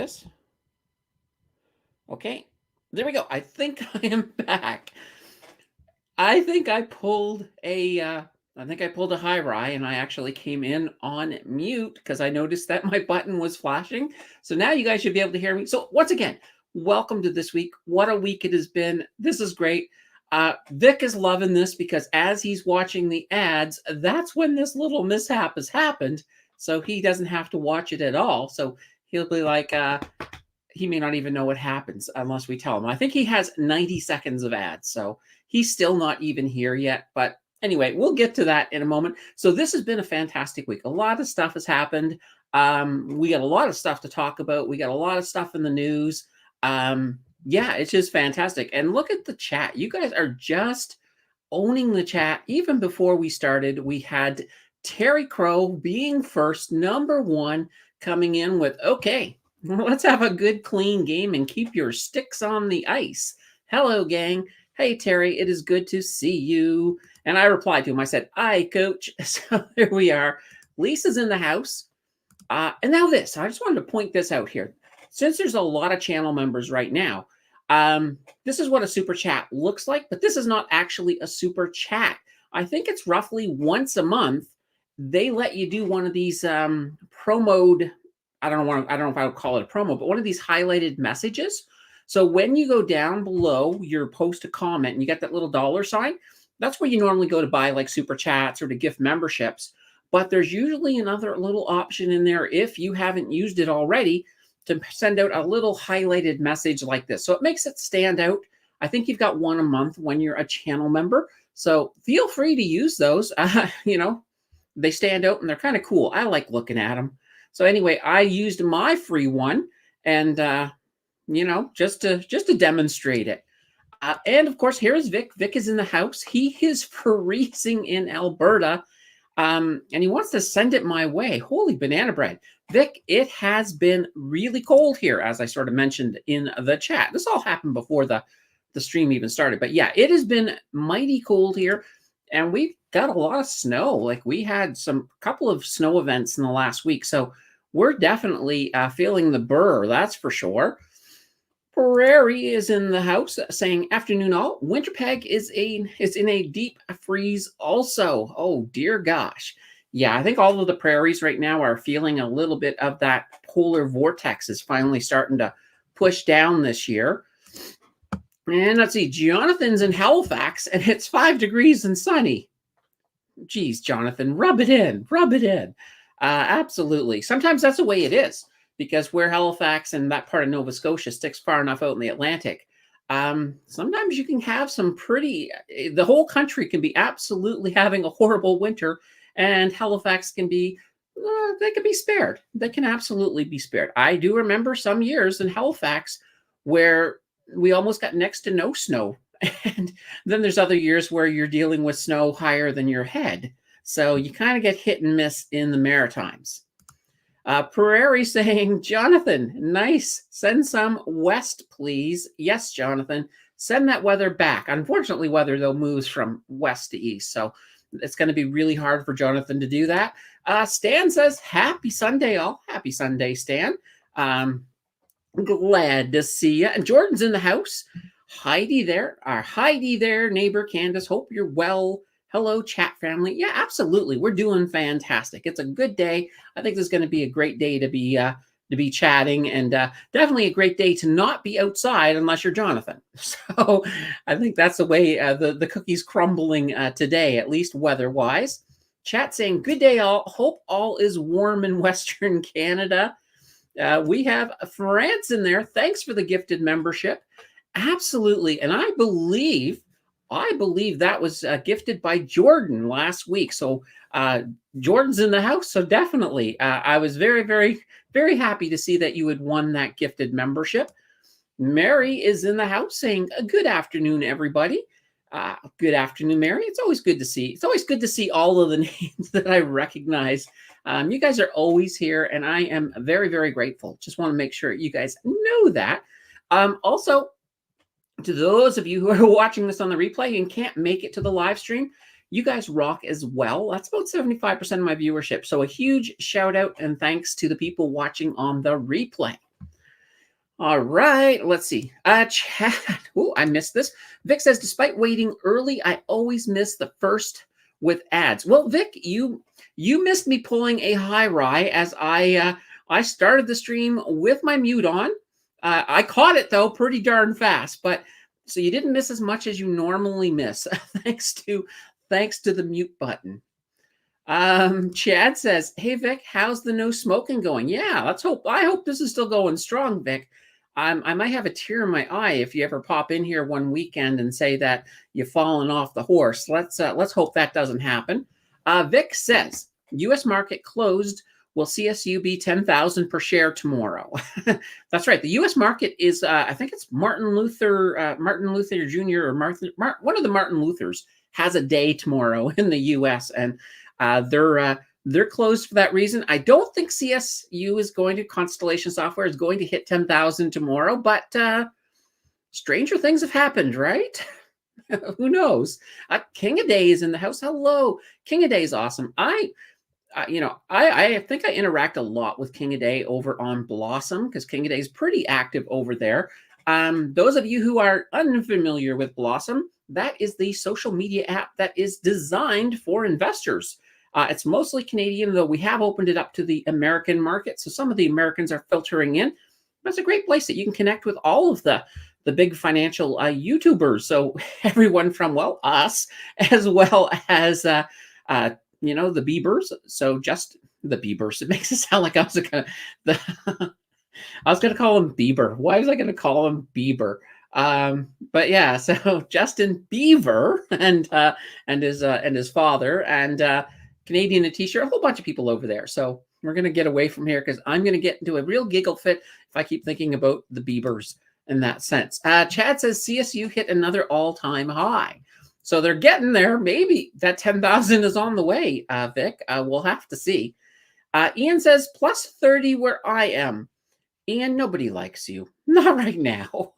this. Okay, there we go. I think I am back. I think I pulled a high rye, and I actually came in on mute because I noticed that my button was flashing. So now you guys should be able to hear me. So once again, welcome to this week. What a week it has been. This is great. Vic is loving this because as he's watching the ads, that's when this little mishap has happened. So he doesn't have to watch it at all. So he'll be like, he may not even know what happens unless we tell him. I think he has 90 seconds of ads, so he's still not even here yet. But anyway, we'll get to that in a moment. So this has been a fantastic week. A lot of stuff has happened. We got a lot of stuff to talk about. We got a lot of stuff in the news. Yeah, it's just fantastic. And look at the chat. You guys are just owning the chat. Even before we started, we had Terry Crow being first, number one, coming in with, okay, let's have a good, clean game and keep your sticks on the ice. Hello, gang. Hey, Terry, it is good to see you. And I replied to him. I said, aye, coach. So there we are. Lisa's in the house. And now this. I just wanted to point this out here. Since there's a lot of channel members right now, this is what a super chat looks like, but this is not actually a super chat. I think it's roughly once a month. They let you do one of these promoed, I don't know if I would call it a promo, but one of these highlighted messages. So when you go down below your post a comment and you get that little dollar sign, that's where you normally go to buy like super chats or to gift memberships. But there's usually another little option in there if you haven't used it already to send out a little highlighted message like this. So it makes it stand out. I think you've got one a month when you're a channel member. So feel free to use those. They stand out and they're kind of cool. I like looking at them. So anyway, I used my free one and, just to demonstrate it. And of course, here's Vic. Vic is in the house. He is freezing in Alberta. And he wants to send it my way. Holy banana bread. Vic, it has been really cold here, as I sort of mentioned in the chat. This all happened before the stream even started. But yeah, it has been mighty cold here. And we've got a lot of snow. Like we had couple of snow events in the last week. So we're definitely feeling the burr, that's for sure. Prairie is in the house saying, afternoon all. Winterpeg is in a deep freeze also. Oh, dear gosh. Yeah, I think all of the prairies right now are feeling a little bit of that polar vortex is finally starting to push down this year. And let's see, Jonathan's in Halifax, and it's 5 degrees and sunny. Geez, Jonathan, rub it in, rub it in. Absolutely. Sometimes that's the way it is, because where Halifax and that part of Nova Scotia sticks far enough out in the Atlantic, sometimes you can have the whole country can be absolutely having a horrible winter, and Halifax can be, they can be spared. They can absolutely be spared. I do remember some years in Halifax where we almost got next to no snow. And then there's other years where you're dealing with snow higher than your head. So you kind of get hit and miss in the Maritimes. Prairie saying, Jonathan, nice. Send some west, please. Yes, Jonathan. Send that weather back. Unfortunately, weather, though, moves from west to east. So it's going to be really hard for Jonathan to do that. Stan says, happy Sunday, all. Happy Sunday, Stan. Glad to see you. And Jordan's in the house. Heidi there. Our Heidi there, neighbor Candace. Hope you're well. Hello, chat family. Yeah, absolutely. We're doing fantastic. It's a good day. I think this is going to be a great day to be chatting, and definitely a great day to not be outside unless you're Jonathan. So I think that's the way the cookie's crumbling today, at least weather-wise. Chat saying, good day all. Hope all is warm in Western Canada. We have France in there. Thanks for the gifted membership. Absolutely. And I believe that was gifted by Jordan last week. So Jordan's in the house. So definitely, I was very, very, very happy to see that you had won that gifted membership. Mary is in the house saying, good afternoon, everybody. Good afternoon, Mary. It's always good to see. It's always good to see all of the names that I recognize. You guys are always here, and I am very, very grateful. Just want to make sure you guys know that. Also, to those of you who are watching this on the replay and can't make it to the live stream, you guys rock as well. That's about 75% of my viewership. So a huge shout out and thanks to the people watching on the replay. All right, let's see. Chat. Oh, I missed this. Vic says, despite waiting early, I always miss the first with ads. Well, Vic, you missed me pulling a high rye as I started the stream with my mute on. I caught it though pretty darn fast, but so you didn't miss as much as you normally miss, thanks to the mute button. Chad says, "Hey Vic, how's the no smoking going?" Yeah, let's hope. I hope this is still going strong, Vic. I might have a tear in my eye if you ever pop in here one weekend and say that you've fallen off the horse. Let's hope that doesn't happen. Vic says, "U.S. market closed. Will CSU be 10,000 per share tomorrow?" That's right. The U.S. market is, I think it's Martin Luther Jr. or one of the Martin Luthers has a day tomorrow in the U.S. and they're closed for that reason. I don't think CSU is going to Constellation Software is going to hit 10,000 tomorrow, but stranger things have happened, right? Who knows? King of Day is in the house. Hello, King of Day is awesome. I think I interact a lot with King of Day over on Blossom because King of Day is pretty active over there. Those of you who are unfamiliar with Blossom, that is the social media app that is designed for investors. It's mostly Canadian, though we have opened it up to the American market. So some of the Americans are filtering in. That's a great place that you can connect with all of the big financial YouTubers. So everyone from, well, us, as well as, the Biebers. So just the Biebers. It makes it sound like I was going to, I was going to call him Bieber. Why was I going to call him Bieber? But yeah, so Justin Beaver and his father and Canadian a t-shirt, a whole bunch of people over there. So we're going to get away from here because I'm going to get into a real giggle fit if I keep thinking about the Biebers in that sense. Chad says CSU hit another all-time high. So they're getting there. Maybe that 10,000 is on the way, Vic. We'll have to see. Ian says plus 30 where I am. Ian, nobody likes you. Not right now.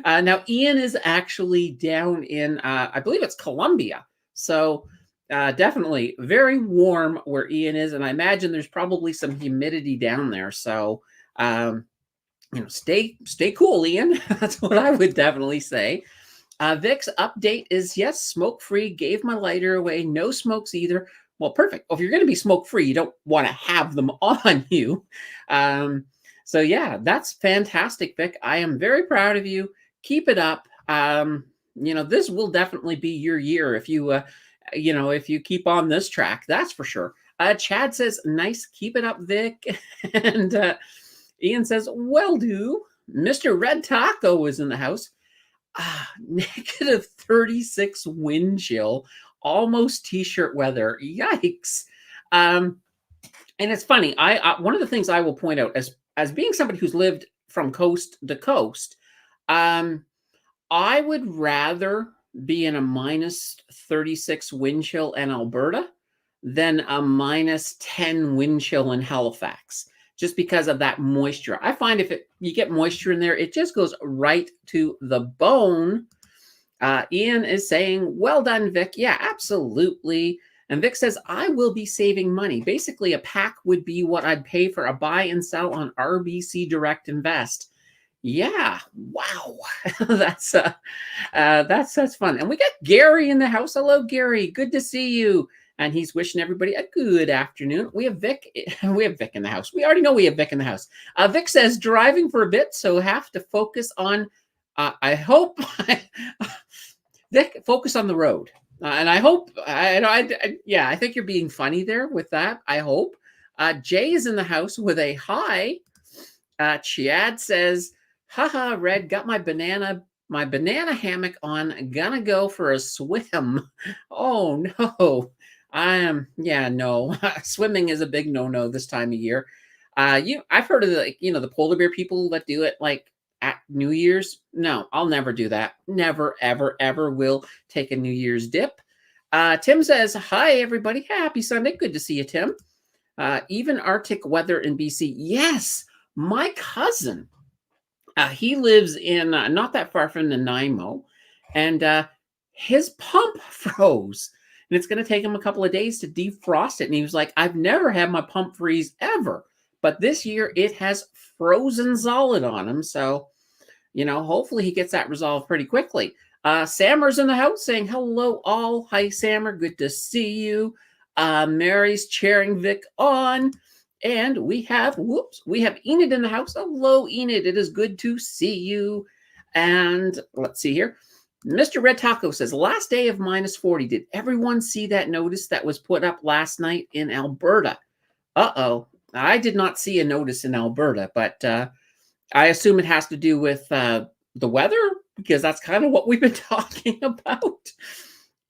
Now, Ian is actually down in, I believe it's Colombia. So definitely very warm where Ian is. And I imagine there's probably some humidity down there. So, stay cool, Ian. That's what I would definitely say. Vic's update is, yes, smoke-free. Gave my lighter away. No smokes either. Well, perfect. Well, if you're going to be smoke-free, you don't want to have them on you. So yeah, that's fantastic, Vic. I am very proud of you. Keep it up. This will definitely be your year if you, if you keep on this track. That's for sure. Chad says, "Nice, keep it up, Vic." And Ian says, "Well, do." Mr. Red Taco is in the house. Negative 36 wind chill, almost t-shirt weather. Yikes. And it's funny. I one of the things I will point out as being somebody who's lived from coast to coast, I would rather be in a minus 36 wind chill in Alberta than a minus 10 wind chill in Halifax, just because of that moisture. I find if you get moisture in there, it just goes right to the bone. Ian is saying, "Well done, Vic." Yeah, absolutely. And Vic says, "I will be saving money." Basically, a pack would be what I'd pay for a buy and sell on RBC Direct Invest. Yeah, wow, that's fun. And we got Gary in the house. Hello, Gary. Good to see you. And he's wishing everybody a good afternoon. We have Vic. We have Vic in the house. We already know we have Vic in the house. Vic says driving for a bit, so have to focus on. I hope. Vic, focus on the road. And I hope, I think you're being funny there with that. I hope. Jay is in the house with a hi. Chad says, "Haha, Red, got my banana hammock on. Gonna go for a swim." Oh no. No. Swimming is a big no-no this time of year. I've heard of the polar bear people that do it like at New Year's. No, I'll never do that. Never, ever, ever will take a New Year's dip. Tim says, "Hi, everybody. Happy Sunday. Good to see you, Tim." Even Arctic weather in BC. Yes, my cousin. He lives in not that far from Nanaimo, and his pump froze. And it's going to take him a couple of days to defrost it. And he was like, "I've never had my pump freeze ever." but this year it has frozen solid on him. So, hopefully he gets that resolved pretty quickly. Sammer's in the house saying, hello all. Hi, Sammer. Good to see you. Mary's cheering Vic on. And we have Enid in the house. Hello, Enid. It is good to see you. And let's see here. Mr. Red Taco says, last day of -40. Did everyone see that notice that was put up last night in Alberta? Uh-oh. I did not see a notice in Alberta, but I assume it has to do with the weather, because that's kind of what we've been talking about.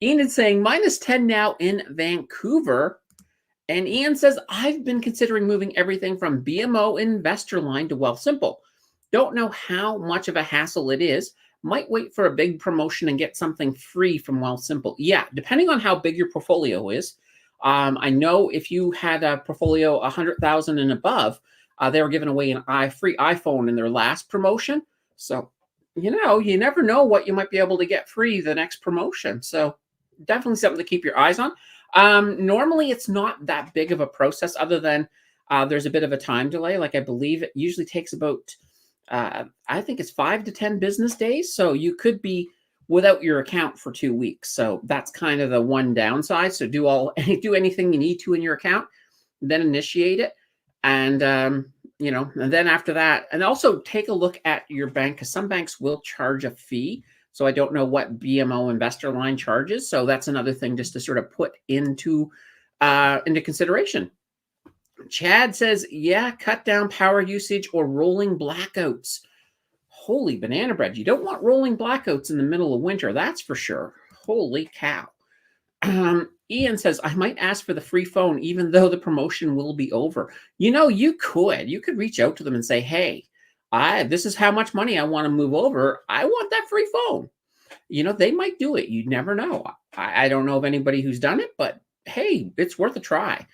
Enid saying -10 now in Vancouver. And Ian says, I've been considering moving everything from BMO Investor Line to Wealthsimple. Don't know how much of a hassle it is. Might wait for a big promotion and get something free from Wealthsimple. Yeah, depending on how big your portfolio is. I know if you had a portfolio 100,000 and above, they were giving away an free iPhone in their last promotion. So, you never know what you might be able to get free the next promotion. So definitely something to keep your eyes on. Normally it's not that big of a process, other than there's a bit of a time delay. Like, I believe it usually takes about, I think it's 5 to 10 business days. So you could be without your account for 2 weeks. So that's kind of the one downside. So do anything you need to in your account, then initiate it. And, and then after that, and also take a look at your bank, because some banks will charge a fee. So I don't know what BMO Investor Line charges. So that's another thing just to sort of put into consideration. Chad says, yeah, cut down power usage or rolling blackouts. Holy banana bread. You don't want rolling blackouts in the middle of winter. That's for sure. Holy cow. Ian says, I might ask for the free phone, even though the promotion will be over. You could reach out to them and say, hey, this is how much money I want to move over. I want that free phone. They might do it. You never know. I don't know of anybody who's done it, but hey, it's worth a try.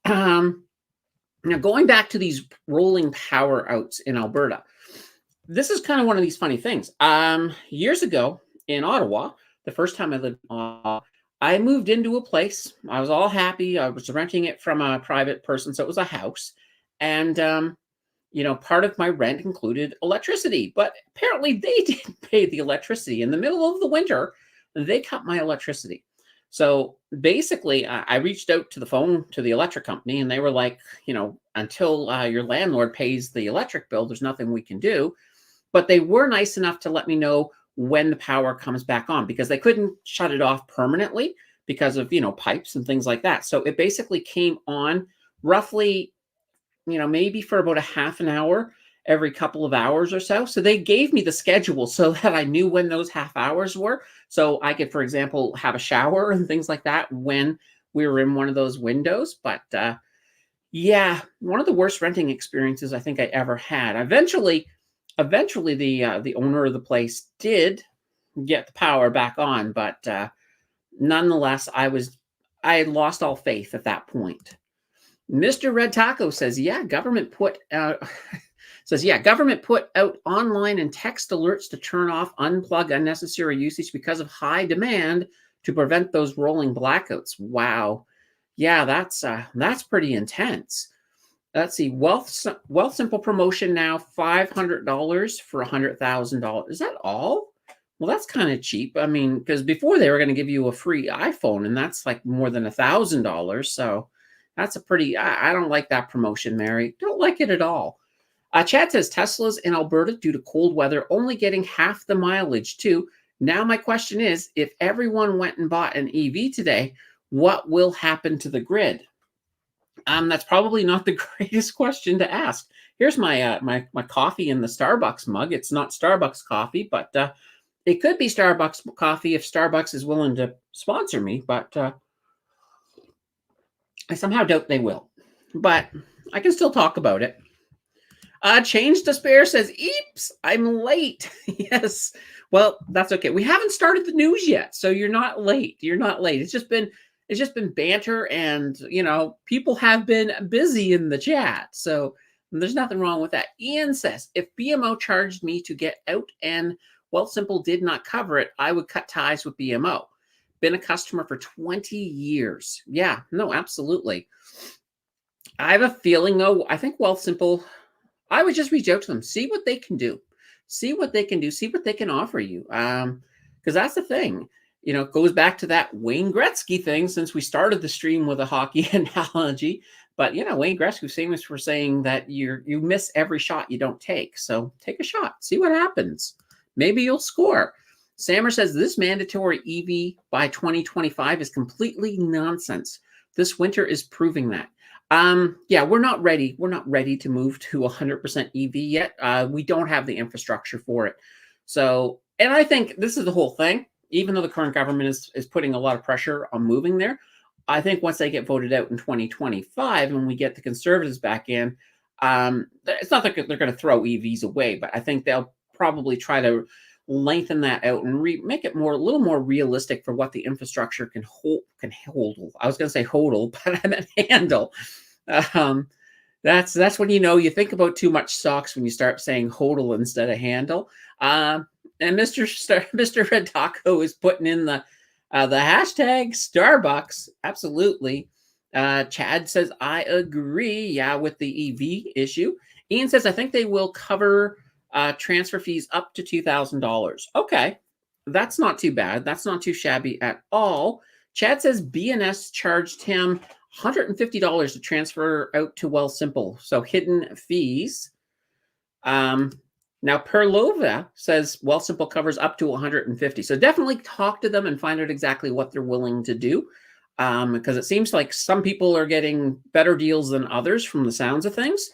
Now, going back to these rolling power outs in Alberta, this is kind of one of these funny things. Years ago in Ottawa, the first time I lived in Ottawa, I moved into a place. I was all happy. I was renting it from a private person, so it was a house. And, part of my rent included electricity. But apparently they didn't pay the electricity. In the middle of the winter, they cut my electricity. So basically, I reached out to the electric company, and they were like, until your landlord pays the electric bill, there's nothing we can do. But they were nice enough to let me know when the power comes back on, because they couldn't shut it off permanently because of, pipes and things like that. So it basically came on roughly, maybe for about a half an hour every couple of hours or so. So they gave me the schedule so that I knew when those half hours were. So I could, for example, have a shower and things like that when we were in one of those windows. But yeah, one of the worst renting experiences I think I ever had. Eventually the owner of the place did get the power back on, but nonetheless, I had lost all faith at that point. Mr. Red Taco says, yeah, government put out online and text alerts to turn off, unplug unnecessary usage because of high demand to prevent those rolling blackouts. Wow. Yeah, that's pretty intense. Let's see. Wealthsimple promotion now, $500 for $100,000. Is that all? Well, that's kind of cheap. I mean, because before they were going to give you a free iPhone, and that's like more than $1,000. So that's I don't like that promotion, Mary. Don't like it at all. Chad says Tesla's in Alberta due to cold weather only getting half the mileage too. Now my question is, if everyone went and bought an EV today, what will happen to the grid? That's probably not the greatest question to ask. Here's my my coffee in the Starbucks mug. It's not Starbucks coffee, but it could be Starbucks coffee if Starbucks is willing to sponsor me. But I somehow doubt they will. But I can still talk about it. Change Despair says, "Eeps, I'm late." Yes. Well, that's okay. We haven't started the news yet, so you're not late. You're not late. It's just been banter, and people have been busy in the chat, so there's nothing wrong with that. Ian says, if BMO charged me to get out and Wealthsimple did not cover it, I would cut ties with BMO. Been a customer for 20 years. Yeah, no, absolutely. I have a feeling though, I think Wealthsimple, I would just reach out to them, see what they can do. See what they can do, see what they can offer you. Because that's the thing. It goes back to that Wayne Gretzky thing since we started the stream with a hockey analogy. But Wayne Gretzky's famous for saying that you miss every shot you don't take. So take a shot, see what happens. Maybe you'll score. Sammer says this mandatory EV by 2025 is completely nonsense. This winter is proving that. Yeah, we're not ready. We're not ready to move to 100% EV yet. We don't have the infrastructure for it. So, and I think this is the whole thing. Even though the current government is putting a lot of pressure on moving there, I think once they get voted out in 2025 and we get the conservatives back in, it's not that they're going to throw EVs away, but I think they'll probably try to lengthen that out and make it a little more realistic for what the infrastructure can hold. I was going to say hodl, but I meant handle. That's when you think about too much stocks when you start saying hodl instead of handle. And Mr. Red Taco is putting in the hashtag Starbucks. Absolutely. Chad says, I agree. Yeah, with the EV issue. Ian says, I think they will cover transfer fees up to $2,000. Okay, that's not too bad. That's not too shabby at all. Chad says BNS charged him $150 to transfer out to Wealthsimple. So hidden fees. Now Perlova says Wealthsimple covers up to $150. So definitely talk to them and find out exactly what they're willing to do. Because it seems like some people are getting better deals than others from the sounds of things.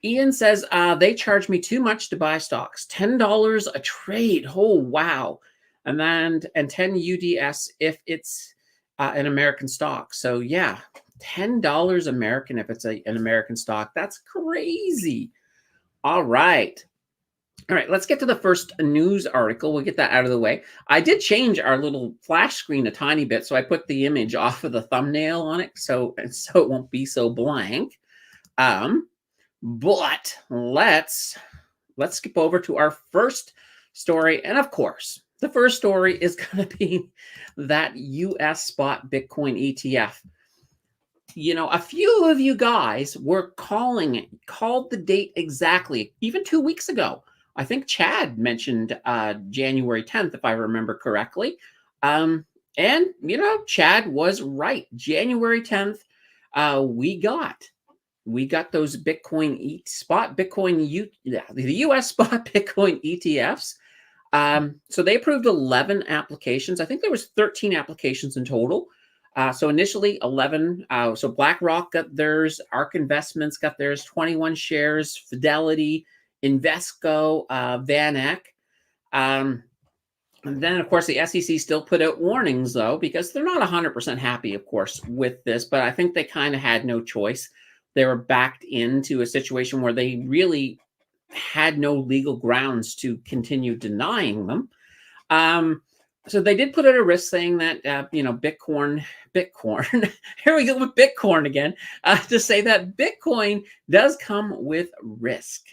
Ian says, they charge me too much to buy stocks. $10 a trade. Oh, wow. And 10 UDS if it's an American stock. So yeah, $10 American if it's an American stock. That's crazy. All right. All right, let's get to the first news article. We'll get that out of the way. I did change our little flash screen a tiny bit, so I put the image off of the thumbnail on it so it won't be so blank. But let's skip over to our first story. And of course, the first story is going to be that US Spot Bitcoin ETF. A few of you guys were called the date exactly, even 2 weeks ago. I think Chad mentioned January 10th, if I remember correctly. And, Chad was right. January 10th, we got those Bitcoin Spot Bitcoin the US Spot Bitcoin ETFs. So they approved 11 applications. I think there was 13 applications in total. So initially 11. So BlackRock got theirs, ARK Investments got theirs, 21 shares, Fidelity, Invesco, VanEck. And then, of course, the SEC still put out warnings, though, because they're not 100% happy, of course, with this. But I think they kind of had no choice. They were backed into a situation where they really had no legal grounds to continue denying them. So they did put out a risk saying that, Bitcoin, here we go with Bitcoin again, to say that Bitcoin does come with risk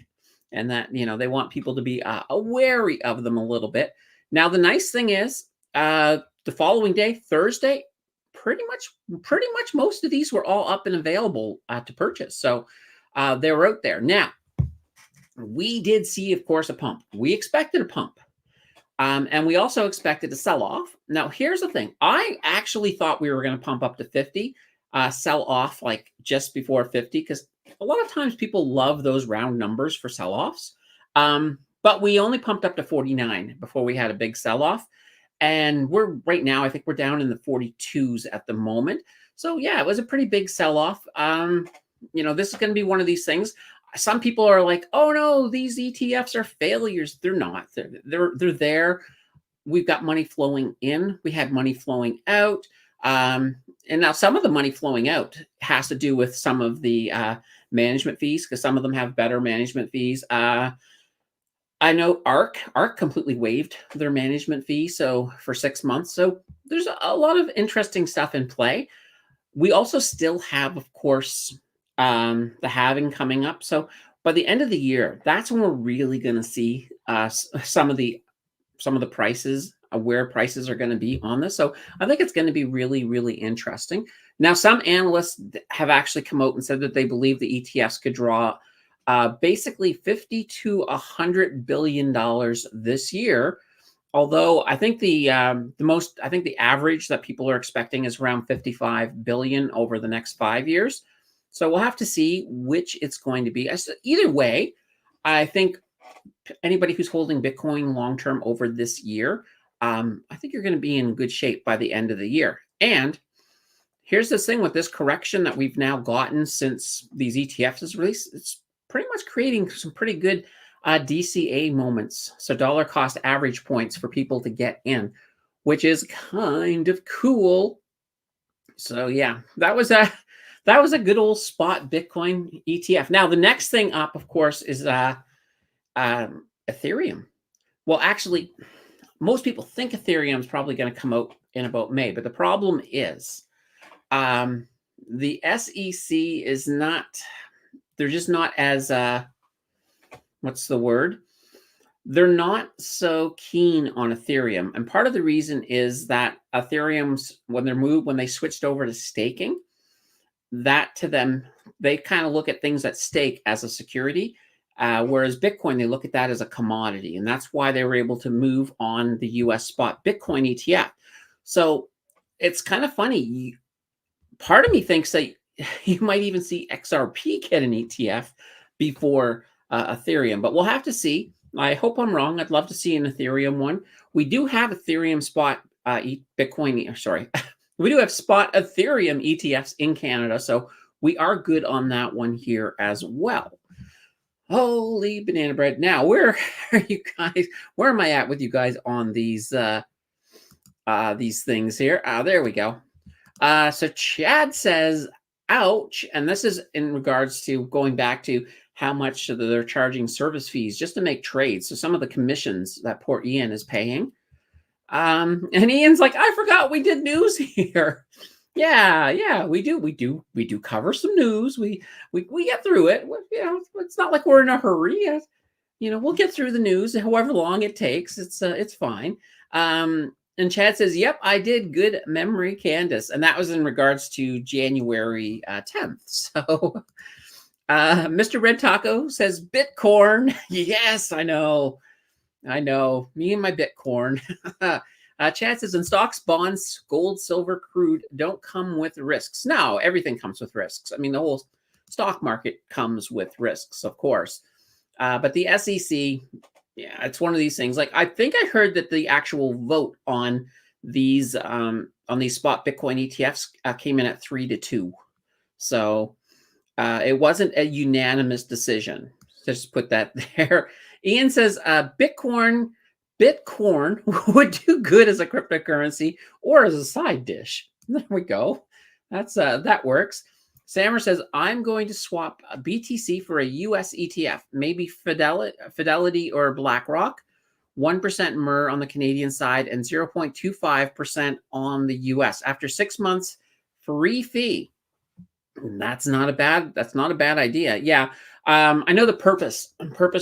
and that, they want people to be wary of them a little bit. Now, the nice thing is the following day, Thursday, pretty much most of these were all up and available to purchase. So they were out there. Now, we did see, of course, a pump. We expected a pump. And we also expected to sell off. Now, here's the thing. I actually thought we were going to pump up to 50, sell off like just before 50, because a lot of times people love those round numbers for sell-offs. But we only pumped up to 49 before we had a big sell-off. And right now, I think we're down in the 42s at the moment. So yeah, it was a pretty big sell-off. This is going to be one of these things. Some people are like, oh no, these ETFs are failures. They're not. They're there. We've got money flowing in. We had money flowing out. And now some of the money flowing out has to do with some of the management fees, because some of them have better management fees. I know ARK completely waived their management fee, so for 6 months. So there's a lot of interesting stuff in play. We also still have, of course, the halving coming up. So by the end of the year, that's when we're really going to see some of the prices where prices are going to be on this. So I think it's going to be really, really interesting. Now, some analysts have actually come out and said that they believe the ETFs could draw basically 50 to $100 billion this year. Although I think I think the average that people are expecting is around 55 billion over the next 5 years. So we'll have to see which it's going to be. Either way, I think anybody who's holding Bitcoin long term over this year, I think you're going to be in good shape by the end of the year. And here's this thing with this correction that we've now gotten since these ETFs is released. It's pretty much creating some pretty good DCA moments, so dollar cost average points for people to get in, which is kind of cool. So yeah, that was a good old spot Bitcoin ETF. Now the next thing up, of course, is Ethereum. Well, actually, most people think Ethereum is probably going to come out in about May, but the problem is the SEC is not, they're just not as, what's the word? They're not so keen on Ethereum. And part of the reason is that Ethereum's, when they switched over to staking, that to them, they kind of look at things at stake as a security. Whereas Bitcoin, they look at that as a commodity. And that's why they were able to move on the US spot Bitcoin ETF. So it's kind of funny. Part of me thinks that you might even see XRP get an ETF before Ethereum, but we'll have to see. I hope I'm wrong. I'd love to see an Ethereum one. We do have Ethereum spot Bitcoin, sorry. We do have spot Ethereum ETFs in Canada, so we are good on that one here as well. Holy banana bread. Now, where are you guys? Where am I at with you guys on these things here? There we go. So Chad says, ouch. And this is in regards to going back to how much they're charging service fees just to make trades. So some of the commissions that poor Ian is paying. And Ian's like, I forgot we did news here. Yeah, we do cover some news. We get through it. You know, it's not like we're in a hurry. You know, we'll get through the news however long it takes. It's fine. And Chad says, yep, I did. Good memory, Candace. And that was in regards to January 10th. So Mr. Red Taco says, Bitcoin. Yes, I know. Me and my Bitcoin. Chad says, in stocks, bonds, gold, silver, crude don't come with risks. No, everything comes with risks. I mean, the whole stock market comes with risks, of course. But the SEC, yeah, it's one of these things. Like, I think I heard that the actual vote on these spot Bitcoin ETFs came in at 3-2. So it wasn't a unanimous decision. Just put that there. Ian says Bitcoin would do good as a cryptocurrency or as a side dish. There we go. That works. Sammer says, I'm going to swap a BTC for a US ETF, maybe Fidelity or BlackRock, 1% MER on the Canadian side and 0.25% on the US. After 6 months, free fee. That's not a bad idea. Yeah. I know the Purpose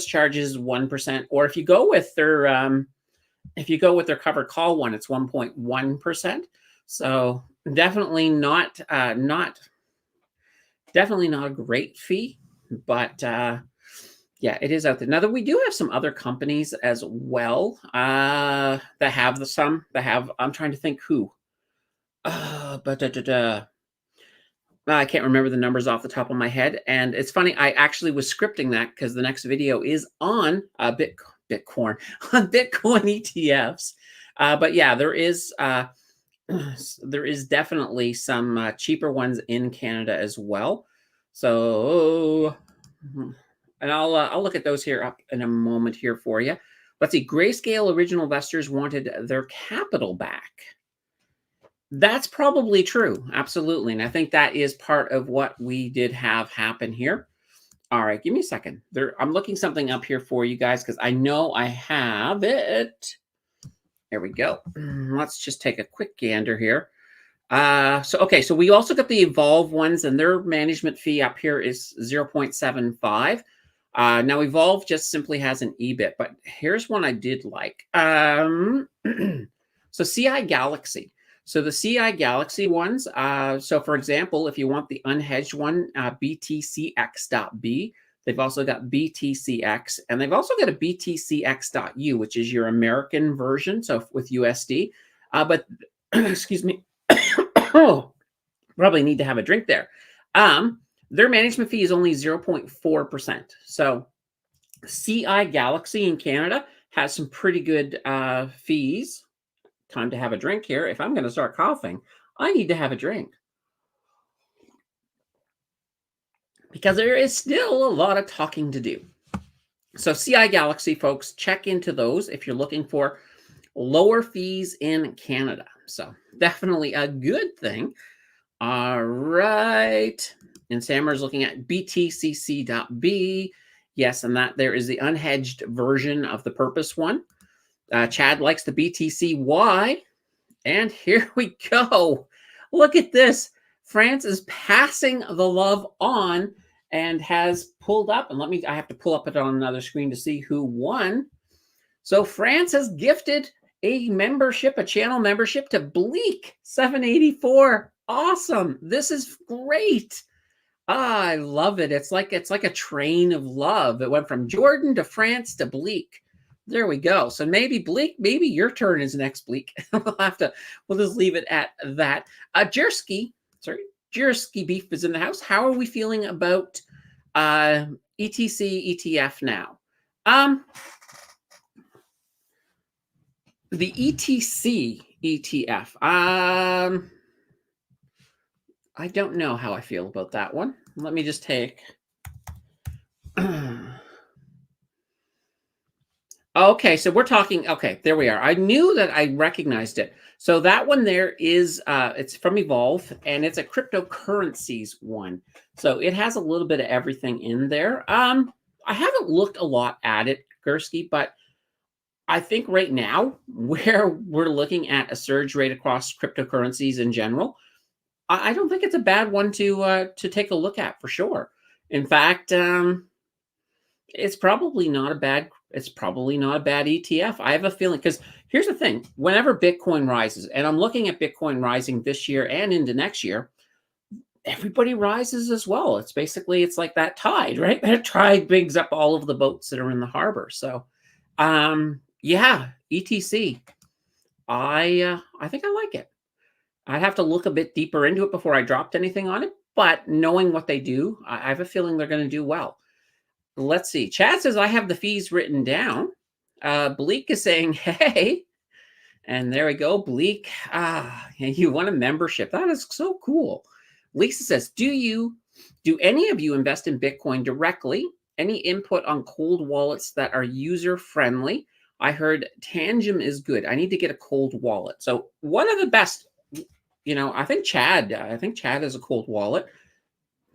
charges 1%, or if you go with their covered call one, it's 1.1%. So definitely not a great fee, but yeah, it is out there. Now, we do have some other companies as well that have I'm trying to think who. I can't remember the numbers off the top of my head. And it's funny, I actually was scripting that because the next video is on Bitcoin ETFs. But yeah, there is definitely some cheaper ones in Canada as well. So, and I'll look at those here up in a moment here for you. Let's see. Grayscale original investors wanted their capital back. That's probably true. Absolutely. And I think that is part of what we did have happen here. All right, give me a second. I'm looking something up here for you guys because I know I have it. There we go. Let's just take a quick gander here. So we also got the Evolve ones, and their management fee up here is 0.75. Now Evolve just simply has an EBIT, but here's one I did like. So CI Galaxy. So the CI Galaxy ones, so for example, if you want the unhedged one, BTCX.B, they've also got BTCX, and they've also got a BTCX.U, which is your American version, so with USD. But, excuse me, oh, probably need to have a drink there. Their management fee is only 0.4%. So CI Galaxy in Canada has some pretty good fees. Time to have a drink here. If I'm going to start coughing, I need to have a drink. Because there is still a lot of talking to do. So CI Galaxy, folks, check into those if you're looking for lower fees in Canada. So definitely a good thing. All right. And Sammer's looking at BTCC.B. Yes, and that there is the unhedged version of the purpose one. Chad likes the BTCY. And here we go. Look at this. France is passing the love on and has pulled up. And I have to pull up it on another screen to see who won. So France has gifted a channel membership to Bleak 784. Awesome. This is great. I love it. It's like a train of love. It went from Jordan to France to Bleak. There we go. So maybe Bleak, maybe your turn is next, Bleak. We'll just leave it at that. Jersky Beef is in the house. How are we feeling about ETC ETF now? The ETC ETF. I don't know how I feel about that one. Let me just take. Okay, so we're talking. Okay, there we are. I knew that I recognized it. So that one there is, it's from Evolve, and it's a cryptocurrencies one. So it has a little bit of everything in there. I haven't looked a lot at it, Gursky, but I think right now, where we're looking at a surge rate across cryptocurrencies in general, I don't think it's a bad one to take a look at for sure. In fact, it's probably not a bad ETF. I have a feeling, because here's the thing: whenever Bitcoin rises, and I'm looking at Bitcoin rising this year and into next year, everybody rises as well. It's like that tide, right? That tide brings up all of the boats that are in the harbor. So, yeah, ETC. I think I like it. I'd have to look a bit deeper into it before I dropped anything on it, but knowing what they do, I have a feeling they're going to do well. Let's see. Chad says, I have the fees written down. Bleak is saying, hey. And there we go. Bleak, you won a membership. That is so cool. Lisa says, do any of you invest in Bitcoin directly? Any input on cold wallets that are user-friendly? I heard Tangem is good. I need to get a cold wallet. So one of the best, I think Chad is a cold wallet.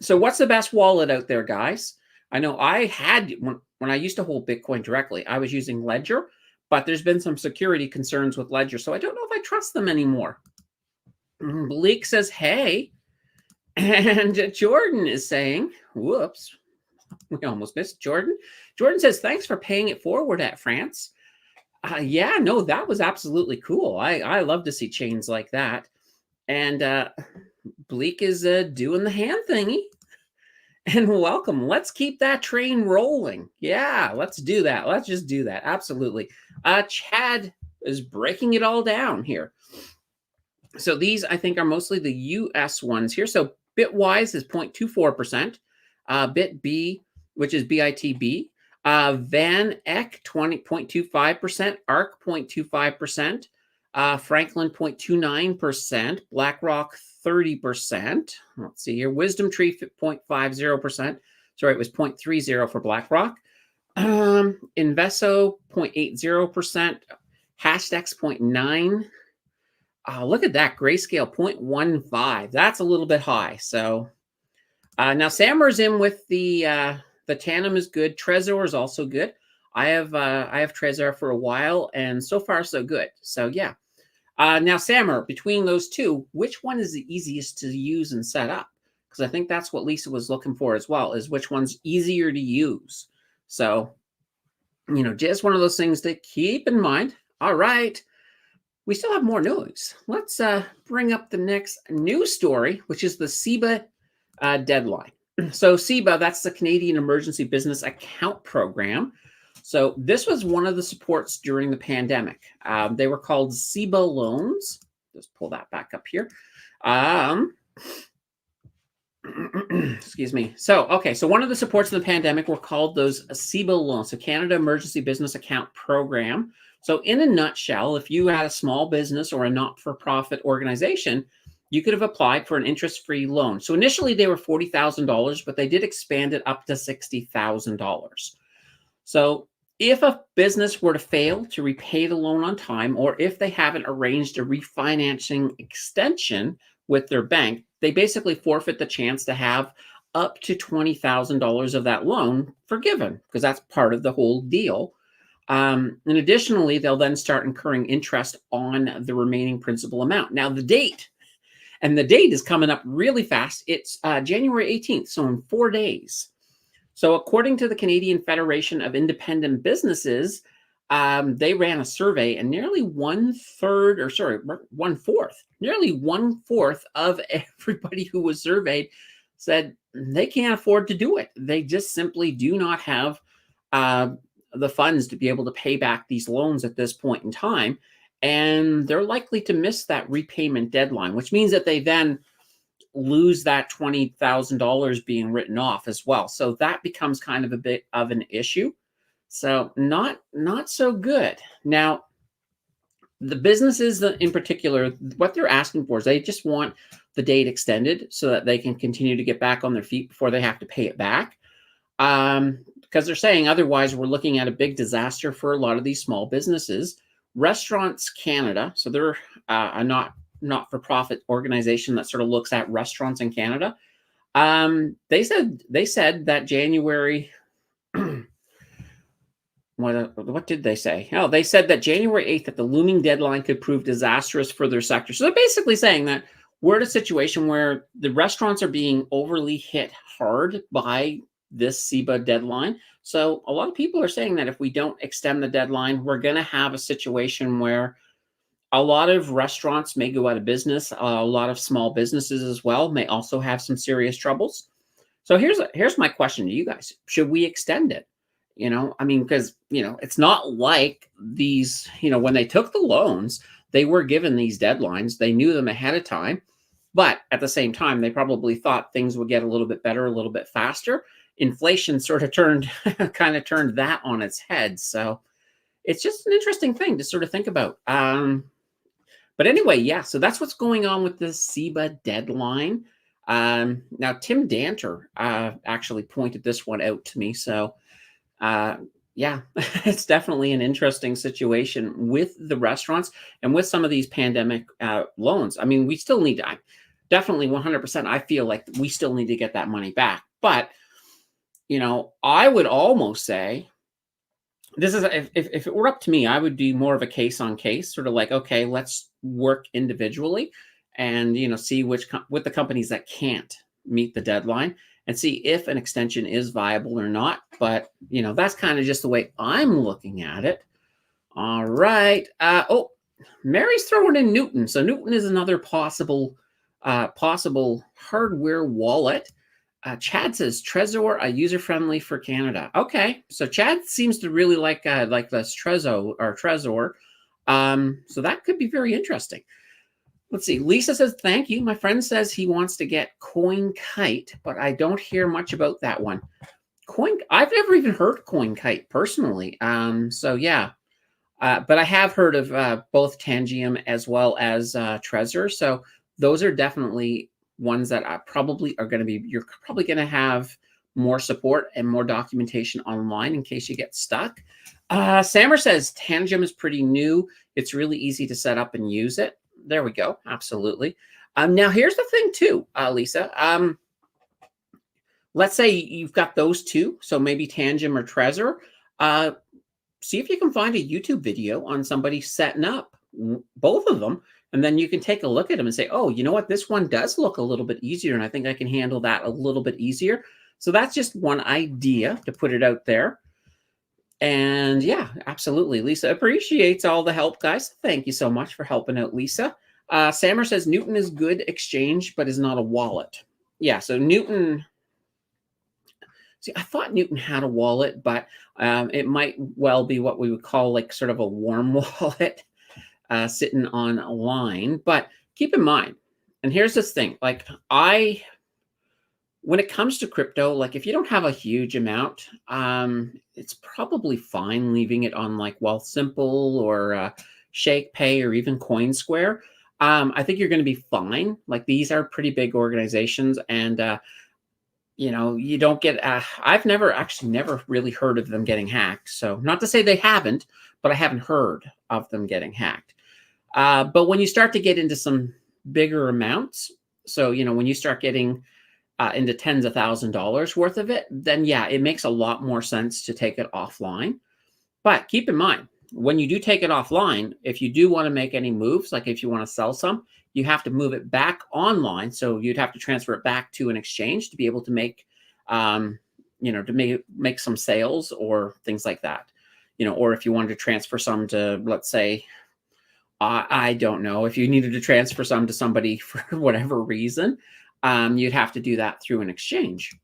So what's the best wallet out there, guys? I know I had, when I used to hold Bitcoin directly, I was using Ledger, but there's been some security concerns with Ledger, so I don't know if I trust them anymore. Bleak says, hey. And Jordan is saying, whoops, we almost missed Jordan. Jordan says, thanks for paying it forward at France. Yeah, no, that was absolutely cool. I love to see chains like that. And Bleak is doing the hand thingy. And welcome. Let's keep that train rolling. Yeah, let's do that. Let's just do that. Absolutely. Chad is breaking it all down here. So these, I think, are mostly the US ones here. So Bitwise is 0.24%. BitB, which is BITB. Van Eck, 20.25%. ARK, 0.25%. Franklin, 0.29%. BlackRock, 30%. Let's see here. Wisdom Tree, 0.50%. Sorry, it was 0.30 for BlackRock. Investo, 0.80%. Hashdex, 0.9. Look at that. Grayscale, 0.15. That's a little bit high. So now Sammer's in with the Tandem is good. Trezor is also good. I have Trezor for a while, and so far so good. So yeah. Now, Sammer, between those two, which one is the easiest to use and set up? Because I think that's what Lisa was looking for as well, is which one's easier to use. So, just one of those things to keep in mind. All right. We still have more news. Let's bring up the next news story, which is the CEBA deadline. So CEBA, that's the Canadian Emergency Business Account Program. So this was one of the supports during the pandemic. They were called CEBA loans. Just pull that back up here. Excuse me. So one of the supports in the pandemic were called those CEBA loans, so Canada Emergency Business Account Program. So in a nutshell, if you had a small business or a not-for-profit organization, you could have applied for an interest-free loan. So initially they were $40,000, but they did expand it up to $60,000. So if a business were to fail to repay the loan on time, or if they haven't arranged a refinancing extension with their bank, they basically forfeit the chance to have up to $20,000 of that loan forgiven, because that's part of the whole deal. And additionally, they'll then start incurring interest on the remaining principal amount. Now, the date is coming up really fast. It's January 18th, so in 4 days. So according to the Canadian Federation of Independent Businesses, they ran a survey, and nearly one fourth of everybody who was surveyed said they can't afford to do it. They just simply do not have the funds to be able to pay back these loans at this point in time. And they're likely to miss that repayment deadline, which means that they then lose that $20,000 being written off as well. So that becomes kind of a bit of an issue. So not so good. Now, the businesses in particular, what they're asking for is they just want the date extended so that they can continue to get back on their feet before they have to pay it back. Because they're saying otherwise we're looking at a big disaster for a lot of these small businesses. Restaurants Canada, so they're a not-for-profit organization that sort of looks at restaurants in Canada. They said that January. What did they say? Oh, they said that January 8th, that the looming deadline could prove disastrous for their sector. So they're basically saying that we're in a situation where the restaurants are being overly hit hard by this CEBA deadline. So a lot of people are saying that if we don't extend the deadline, we're going to have a situation where a lot of restaurants may go out of business. A lot of small businesses as well may also have some serious troubles. So here's my question to you guys. Should we extend it? I mean, because, it's not like these, when they took the loans, they were given these deadlines. They knew them ahead of time. But at the same time, they probably thought things would get a little bit better, a little bit faster. Inflation sort of turned that on its head. So it's just an interesting thing to sort of think about. But anyway, yeah, so that's what's going on with the CEBA deadline. Now, Tim Danter actually pointed this one out to me. So yeah, it's definitely an interesting situation with the restaurants and with some of these pandemic loans. I mean, we still need to, definitely 100%, I feel like we still need to get that money back. But, I would almost say, this is, if it were up to me, I would do more of a case on case, sort of like, okay, let's work individually and, see with the companies that can't meet the deadline, and see if an extension is viable or not. But, that's kind of just the way I'm looking at it. All right. Mary's throwing in Newton. So Newton is another possible hardware wallet. Chad says Trezor, user-friendly for Canada. Okay. So Chad seems to really like this Trezor. So that could be very interesting. Let's see. Lisa says, thank you. My friend says he wants to get CoinKite, but I don't hear much about that one. I've never even heard CoinKite personally. So yeah. But I have heard of both Tangium as well as Trezor. So those are definitely ones that you're probably going to have more support and more documentation online in case you get stuck. Sammer says Tangium is pretty new. It's really easy to set up and use it. There we go. Absolutely. Now, here's the thing too, Lisa. Let's say you've got those two, so maybe Tangium or Trezor. See if you can find a YouTube video on somebody setting up both of them, and then you can take a look at them and say, oh, you know what? This one does look a little bit easier, and I think I can handle that a little bit easier. So that's just one idea to put it out there. And yeah, absolutely. Lisa appreciates all the help, guys. Thank you so much for helping out, Lisa. Sammer says Newton is good exchange, but is not a wallet. Yeah, so Newton. See, I thought Newton had a wallet, but it might well be what we would call like sort of a warm wallet sitting on a line. But keep in mind, and here's this thing: like when it comes to crypto, like if you don't have a huge amount, it's probably fine leaving it on like Wealthsimple or ShakePay or even CoinSquare. I think you're going to be fine. Like these are pretty big organizations, and you don't get. I've never really heard of them getting hacked. So not to say they haven't, but I haven't heard of them getting hacked. But when you start to get into some bigger amounts, so when you start getting into tens of $1,000s worth of it, then yeah, it makes a lot more sense to take it offline. But keep in mind, when you do take it offline, if you do want to make any moves, like if you want to sell some, you have to move it back online. So you'd have to transfer it back to an exchange to be able to make, to make some sales or things like that. Or if you wanted to transfer some to, let's say, I don't know, if you needed to transfer some to somebody for whatever reason, you'd have to do that through an exchange.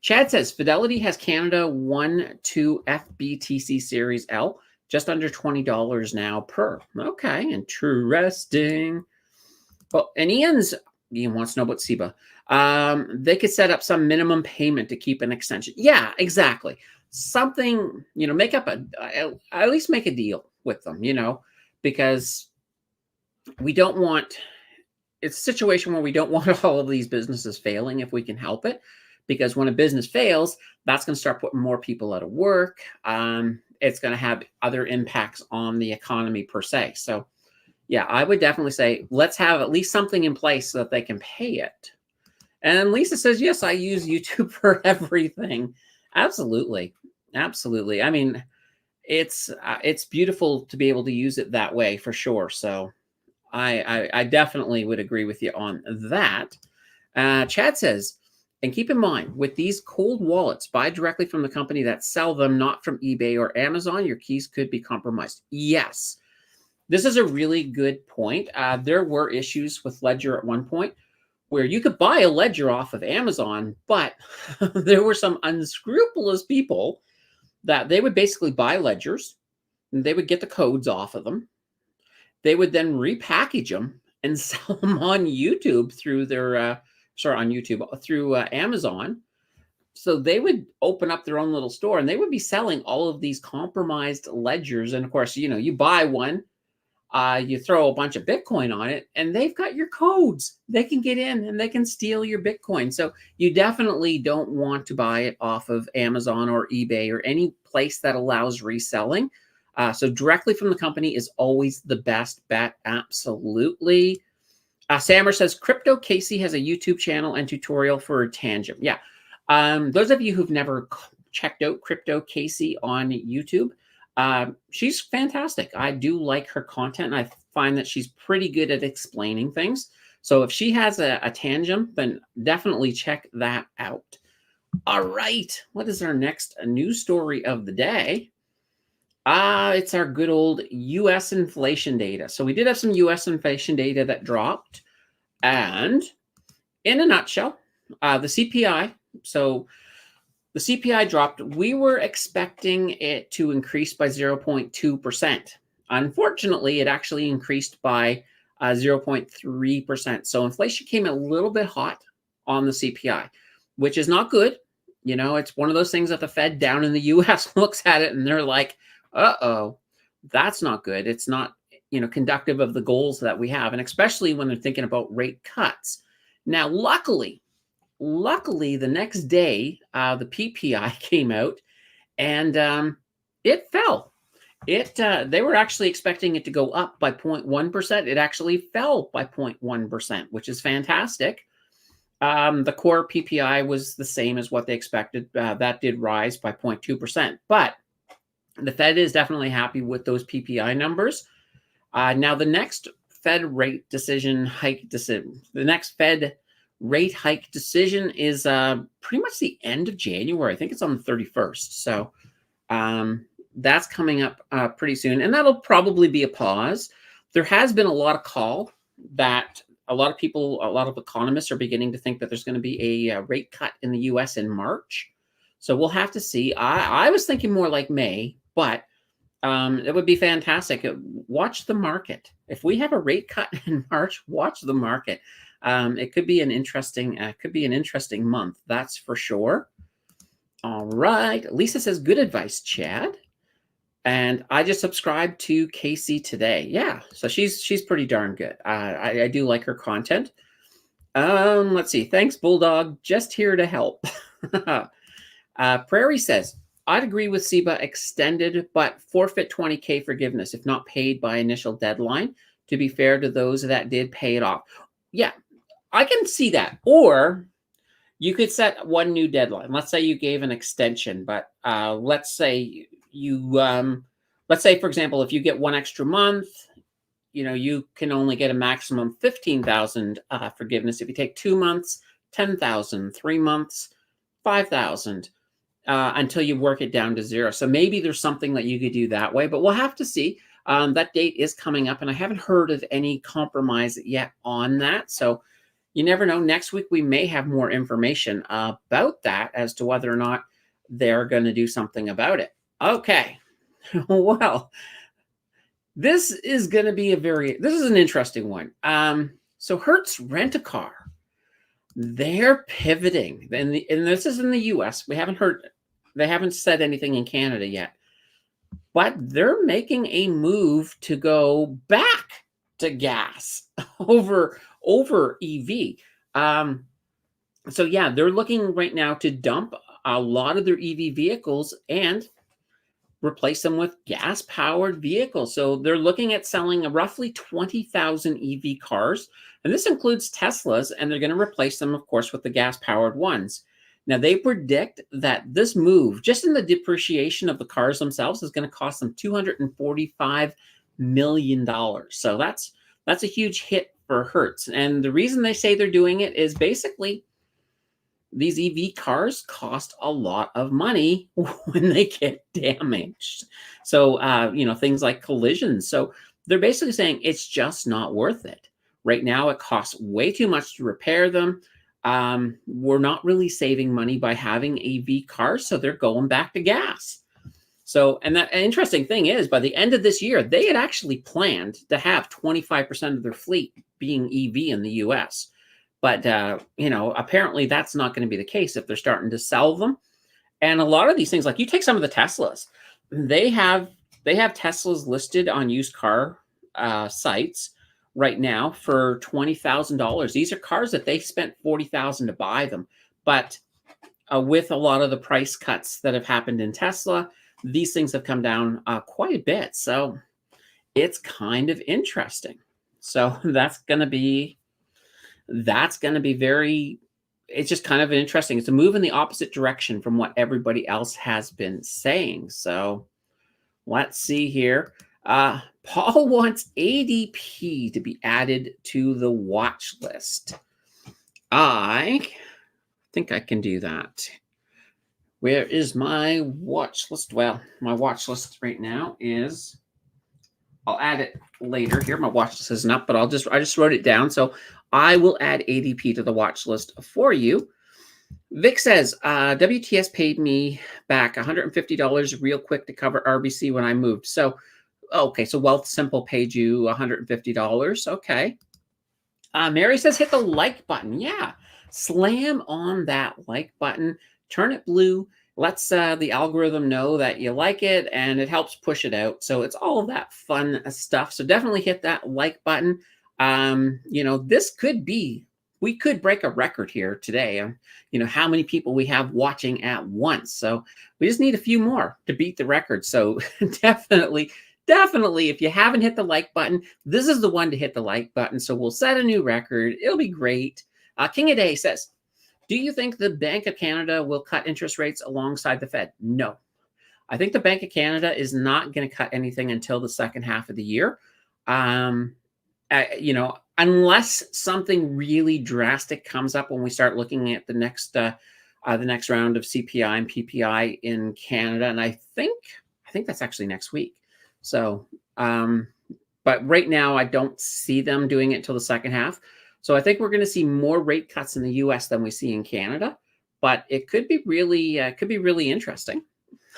Chad says Fidelity has Canada 1-2 FBTC Series L, just under $20 now per. Okay, interesting. Well, and Ian wants to know about CEBA. They could set up some minimum payment to keep an extension. Yeah, exactly. Something, make up at least make a deal with them, because we don't want. It's a situation where we don't want all of these businesses failing if we can help it, because when a business fails, that's going to start putting more people out of work. It's going to have other impacts on the economy per se. So yeah, I would definitely say let's have at least something in place so that they can pay it. And Lisa says, yes, I use YouTube for everything. Absolutely. Absolutely. I mean, it's beautiful to be able to use it that way for sure. So I definitely would agree with you on that. Chad says, and keep in mind, with these cold wallets, buy directly from the company that sell them, not from eBay or Amazon. Your keys could be compromised. Yes, this is a really good point. There were issues with Ledger at one point where you could buy a Ledger off of Amazon, but there were some unscrupulous people that they would basically buy Ledgers, and they would get the codes off of them. They would then repackage them and sell them on YouTube through their, through Amazon. So they would open up their own little store, and they would be selling all of these compromised ledgers. And of course, you buy one, you throw a bunch of Bitcoin on it, and they've got your codes. They can get in and they can steal your Bitcoin. So you definitely don't want to buy it off of Amazon or eBay or any place that allows reselling. So directly from the company is always the best bet. Absolutely. Sammer says, Crypto Casey has a YouTube channel and tutorial for Tangent. Yeah. Those of you who've never checked out Crypto Casey on YouTube, she's fantastic. I do like her content, and I find that she's pretty good at explaining things. So if she has a tangent, then definitely check that out. All right. What is our next news story of the day? It's our good old US inflation data. So we did have some US inflation data that dropped. And in a nutshell, the CPI. So the CPI dropped. We were expecting it to increase by 0.2%. Unfortunately, it actually increased by 0.3%. So inflation came a little bit hot on the CPI, which is not good. It's one of those things that the Fed down in the US looks at it and they're like, uh-oh, that's not good. It's not, conductive of the goals that we have, and especially when they're thinking about rate cuts. Now, luckily, the next day, the PPI came out, and it fell. They were actually expecting it to go up by 0.1%. It actually fell by 0.1%, which is fantastic. The core PPI was the same as what they expected. That did rise by 0.2%, but the Fed is definitely happy with those PPI numbers. Now, the next Fed rate hike decision is pretty much the end of January. I think it's on the 31st. So That's coming up pretty soon, and that'll probably be a pause. There has been a lot of call that a lot of people, a lot of economists are beginning to think that there's going to be a rate cut in the US in March. So we'll have to see. I was thinking more like May, but it would be fantastic. Watch the market. If we have a rate cut in March, watch the market. It could be an interesting month. That's for sure. All right. Lisa says, good advice, Chad. And I just subscribed to Casey today. Yeah, so she's pretty darn good. I do like her content. Let's see. Thanks, Bulldog. Just here to help. Prairie says, I'd agree with CEBA extended, but forfeit 20K forgiveness if not paid by initial deadline, to be fair to those that did pay it off. Yeah, I can see that. Or you could set one new deadline. Let's say you gave an extension, but let's say let's say, for example, if you get one extra month, you can only get a maximum 15,000 forgiveness. If you take 2 months, 10,000, 3 months, 5,000, until you work it down to zero. So maybe there's something that you could do that way, but we'll have to see. That date is coming up, and I haven't heard of any compromise yet on that. So you never know. Next week, we may have more information about that as to whether or not they're going to do something about it. Okay. Well, this is going to be this is an interesting one. So Hertz Rent-A-Car, they're pivoting. And this is in the US. They haven't said anything in Canada yet, but they're making a move to go back to gas over EV. So yeah, they're looking right now to dump a lot of their EV vehicles and replace them with gas-powered vehicles. So they're looking at selling roughly 20,000 EV cars, and this includes Teslas, and they're going to replace them, of course, with the gas-powered ones. Now, they predict that this move, just in the depreciation of the cars themselves, is going to cost them $245 million. So that's a huge hit for Hertz. And the reason they say they're doing it is basically these EV cars cost a lot of money when they get damaged. So, things like collisions. So they're basically saying it's just not worth it. Right now, it costs way too much to repair them. We're not really saving money by having EV cars, so they're going back to gas. So, and that interesting thing is, by the end of this year, they had actually planned to have 25% of their fleet being EV in the US. But, apparently that's not going to be the case if they're starting to sell them. And a lot of these things, like you take some of the Teslas, they have Teslas listed on used car sites right now for $20,000. These are cars that they spent $40,000 to buy them. But with a lot of the price cuts that have happened in Tesla, these things have come down quite a bit. So it's kind of interesting. So that's going to be it's just kind of interesting. It's a move in the opposite direction from what everybody else has been saying. So let's see here. Paul wants ADP to be added to the watch list. I think I can do that. Where is my watch list? Well, my watch list right now is, I'll add it later here. My watch list isn't up, but I just wrote it down. So I will add ADP to the watch list for you. Vic says, WTS paid me back $150 real quick to cover RBC when I moved. So, okay, so Wealth Simple paid you $150. Okay. Mary says, hit the like button. Yeah, slam on that like button. Turn it blue. Lets the algorithm know that you like it, and it helps push it out. So it's all of that fun stuff. So definitely hit that like button. This could be, we could break a record here today. How many people we have watching at once. So we just need a few more to beat the record. So definitely, if you haven't hit the like button, this is the one to hit the like button. So we'll set a new record. It'll be great. King of Day says, do you think the Bank of Canada will cut interest rates alongside the Fed? No. I think the Bank of Canada is not going to cut anything until the second half of the year. Unless something really drastic comes up when we start looking at the next round of CPI and PPI in Canada. And I think I think that's actually next week. So, but right now I don't see them doing it until the second half. So I think we're going to see more rate cuts in the US than we see in Canada, but it could be really interesting.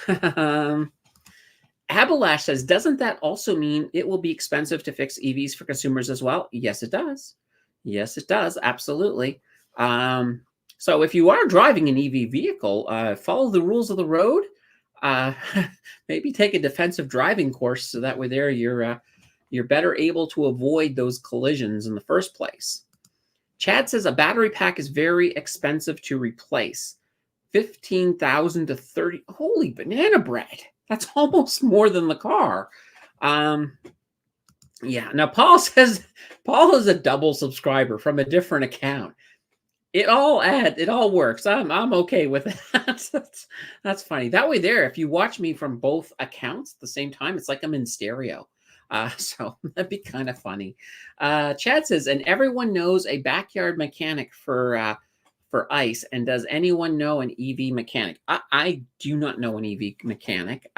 Abalash says, doesn't that also mean it will be expensive to fix EVs for consumers as well? Yes, it does. Yes, it does. Absolutely. So if you are driving an EV vehicle, follow the rules of the road. Uh, maybe take a defensive driving course so that way there you're better able to avoid those collisions in the first place. Chad says a battery pack is very expensive to replace. 15,000 to 30. Holy banana bread. That's almost more than the car. Yeah. Now Paul says Paul is a double subscriber from a different account. It all works. I'm okay with that. That's funny. That way there, if you watch me from both accounts at the same time, it's like I'm in stereo. So that'd be kind of funny. Chad says, and everyone knows a backyard mechanic for ICE. And does anyone know an EV mechanic? I do not know an EV mechanic.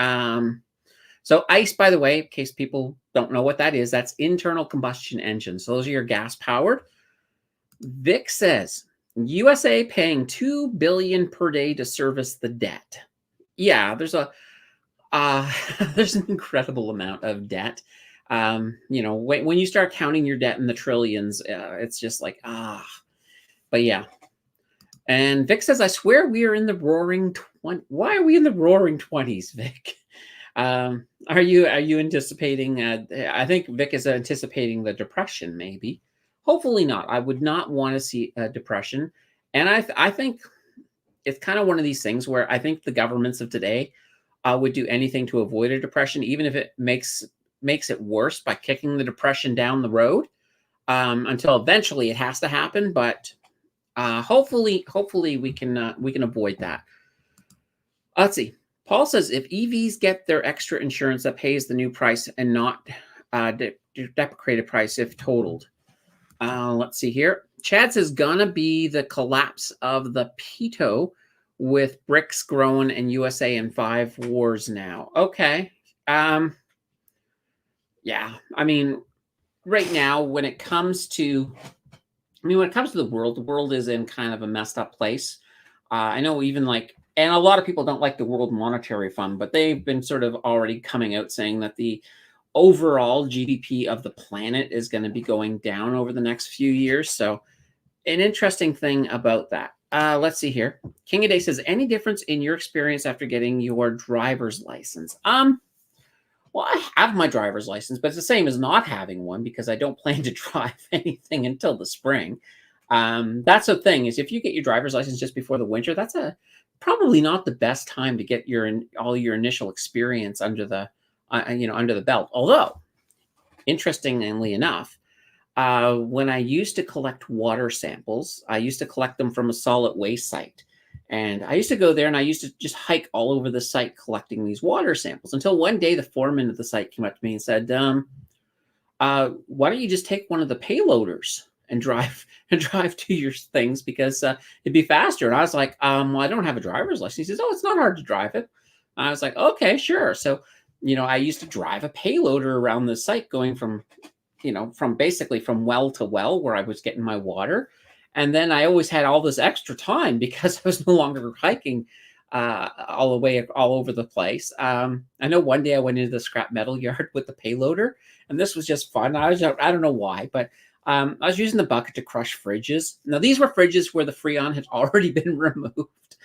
So ICE, by the way, in case people don't know what that is, that's internal combustion engine. So those are your gas powered. Vic says, USA paying $2 billion per day to service the debt. Yeah, there's there's an incredible amount of debt. You know, when you start counting your debt in the trillions, it's just like But yeah. And Vic says, I swear we are in the roaring 20. Why are we in the roaring 20s, Vic? Are you anticipating? I think Vic is anticipating the depression, maybe. Hopefully not. I would not want to see a depression. And I think it's kind of one of these things where I think the governments of today would do anything to avoid a depression, even if it makes it worse by kicking the depression down the road until eventually it has to happen. But hopefully we can avoid that. Let's see. Paul says, if EVs get their extra insurance that pays the new price and not deprecated price if totaled. Let's see here. Chad says, gonna be the collapse of the peto with BRICS growing and USA in 5 wars now. Okay. Yeah. I mean, right now, when it comes to the world is in kind of a messed up place. I know even and a lot of people don't like the World Monetary Fund, but they've been sort of already coming out saying that the overall GDP of the planet is going to be going down over the next few years. So an interesting thing about that. Let's see here. King of Day says, any difference in your experience after getting your driver's license? Well, I have my driver's license, but it's the same as not having one because I don't plan to drive anything until the spring. That's the thing is if you get your driver's license just before the winter, that's probably not the best time to get all your initial experience under the under the belt. Although, interestingly enough, when I used to collect water samples, I used to collect them from a solid waste site. And I used to go there and I used to just hike all over the site collecting these water samples until one day the foreman of the site came up to me and said, why don't you just take one of the payloaders and drive to your things because it'd be faster. And I was like, well, I don't have a driver's license. He says, oh, it's not hard to drive it. I was like, okay, sure. So, I used to drive a payloader around the site going from basically from well to well where I was getting my water. And then I always had all this extra time because I was no longer hiking all over the place. I know one day I went into the scrap metal yard with the payloader, and this was just fun. I don't know why, but I was using the bucket to crush fridges. Now, these were fridges where the Freon had already been removed,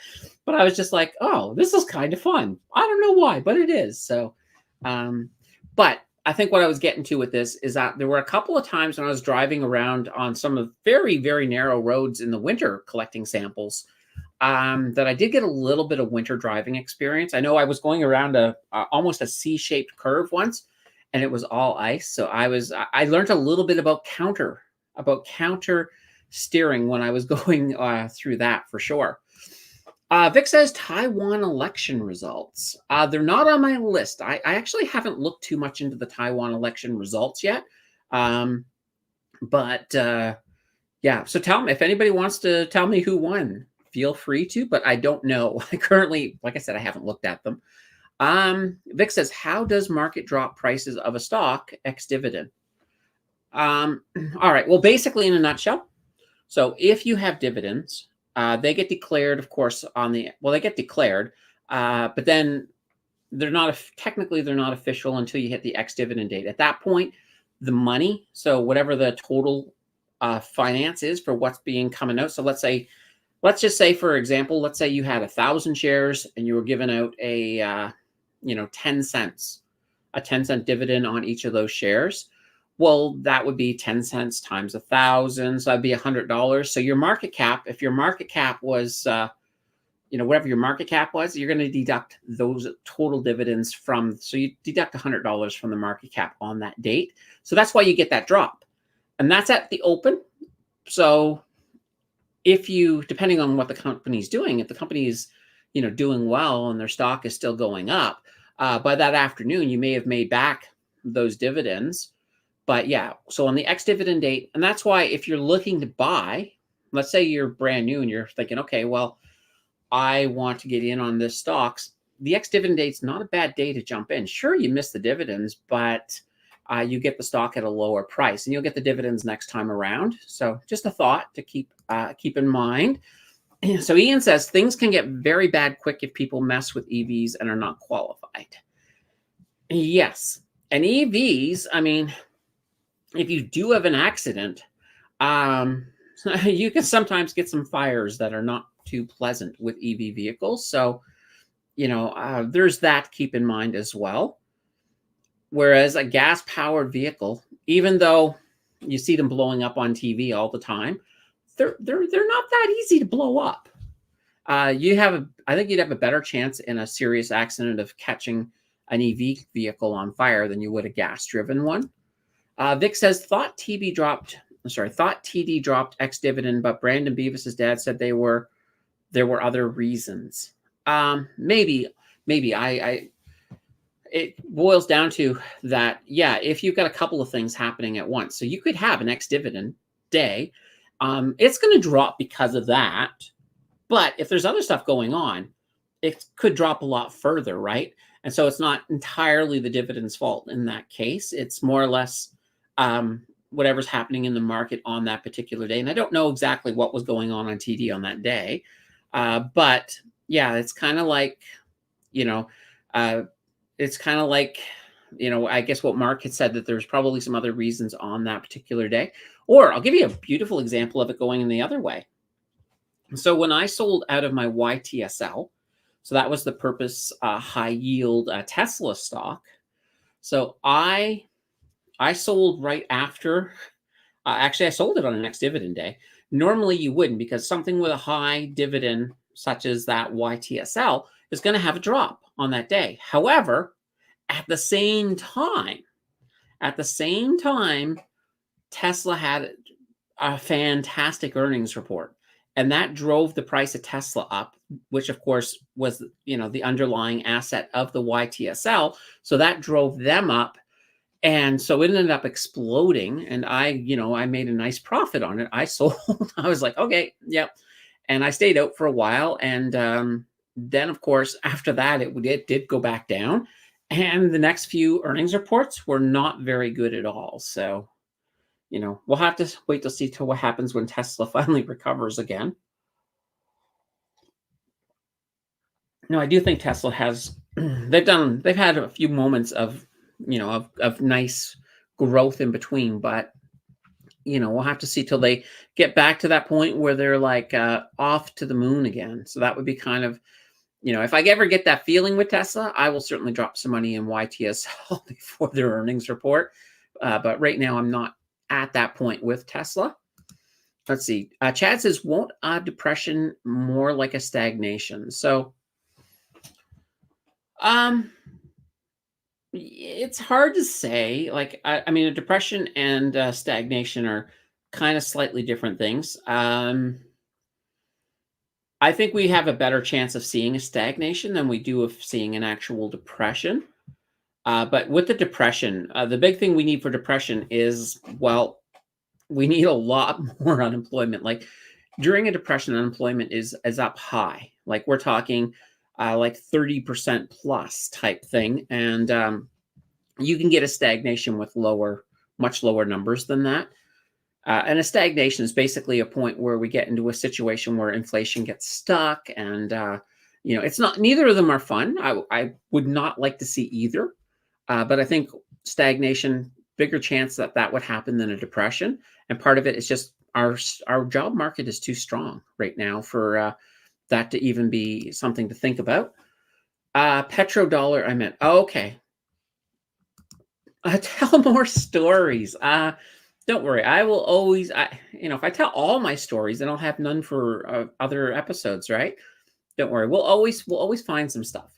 but I was just like, oh, this is kind of fun. I don't know why, but it is. So, but I think what I was getting to with this is that there were a couple of times when I was driving around on some of very, very narrow roads in the winter collecting samples that I did get a little bit of winter driving experience. I know I was going around almost a C-shaped curve once, and it was all ice. So I learned a little bit about counter steering when I was going through that for sure. Vic says Taiwan election results. They're not on my list. I actually haven't looked too much into the Taiwan election results yet. But yeah, so tell me if anybody wants to tell me who won, feel free to, but I don't know. I currently, like I said, I haven't looked at them. Vic says, how does market drop prices of a stock ex dividend? All right. Well, basically, in a nutshell, so if you have dividends, they get declared, of course, they get declared, but then they're not technically they're not official until you hit the ex dividend date. At that point, the money, so whatever the total finance is for what's being coming out. So let's just say, for example, let's say you had 1,000 shares and you were giving out a 10 cents, a 10-cent dividend on each of those shares. Well, that would be 10 cents times 1,000. So that'd be $100. So your market cap, if your market cap was, whatever your market cap was, you're going to deduct those total dividends so you deduct $100 from the market cap on that date. So that's why you get that drop. And that's at the open. So depending on what the company's doing, if the company is, doing well and their stock is still going up, by that afternoon, you may have made back those dividends. But yeah, so on the ex-dividend date, and that's why if you're looking to buy, let's say you're brand new and you're thinking, okay, well, I want to get in on this stocks. The ex-dividend date's not a bad day to jump in. Sure, you miss the dividends, but you get the stock at a lower price, and you'll get the dividends next time around. So just a thought to keep in mind. So Ian says, things can get very bad quick if people mess with EVs and are not qualified. Yes, and EVs, I mean, if you do have an accident, you can sometimes get some fires that are not too pleasant with EV vehicles. So, there's that to keep in mind as well. Whereas a gas-powered vehicle, even though you see them blowing up on TV all the time, they're not that easy to blow up. I think you'd have a better chance in a serious accident of catching an EV vehicle on fire than you would a gas-driven one. Vic says, thought TD dropped ex-dividend, but Brandon Beavis's dad said there were other reasons. Maybe it boils down to that. Yeah, if you've got a couple of things happening at once, so you could have an ex-dividend day. It's going to drop because of that. But if there's other stuff going on, it could drop a lot further, right? And so it's not entirely the dividend's fault in that case. It's more or less whatever's happening in the market on that particular day. And I don't know exactly what was going on TD on that day. But yeah, it's kind of like, I guess what Mark had said, that there's probably some other reasons on that particular day. Or I'll give you a beautiful example of it going in the other way. So when I sold out of my YTSL, so that was the purpose high yield Tesla stock. So I sold right after. Actually, I sold it on the next dividend day. Normally you wouldn't, because something with a high dividend such as that YTSL is going to have a drop on that day. However, at the same time, Tesla had a fantastic earnings report, and that drove the price of Tesla up, which of course was, the underlying asset of the YTSL. So that drove them up. And so it ended up exploding, and I made a nice profit on it. I sold. I was like, okay, yep. And I stayed out for a while. And then, of course, after that, it did go back down. And the next few earnings reports were not very good at all. So, we'll have to wait to see what happens when Tesla finally recovers again. No, I do think Tesla has, they've had a few moments of nice growth in between, but we'll have to see till they get back to that point where they're like off to the moon again. So that would be kind of, if I ever get that feeling with Tesla, I will certainly drop some money in YTSL before their earnings report. But right now I'm not at that point with Tesla. Let's see. Chad says, won't depression more like a stagnation? So it's hard to say. Like, I mean, a depression and stagnation are kind of slightly different things. I think we have a better chance of seeing a stagnation than we do of seeing an actual depression. But with the depression, the big thing we need for depression is, well, we need a lot more unemployment. Like during a depression, unemployment is up high. Like we're talking like 30% plus type thing. And you can get a stagnation with much lower numbers than that. And a stagnation is basically a point where we get into a situation where inflation gets stuck, and it's not. Neither of them are fun. I would not like to see either, but I think stagnation, bigger chance that that would happen than a depression, and part of it is just our job market is too strong right now for that to even be something to think about. Petrodollar, I meant. Oh, okay. Tell more stories. Don't worry. I will always, if I tell all my stories, then I'll have none for other episodes, right? Don't worry. We'll always find some stuff.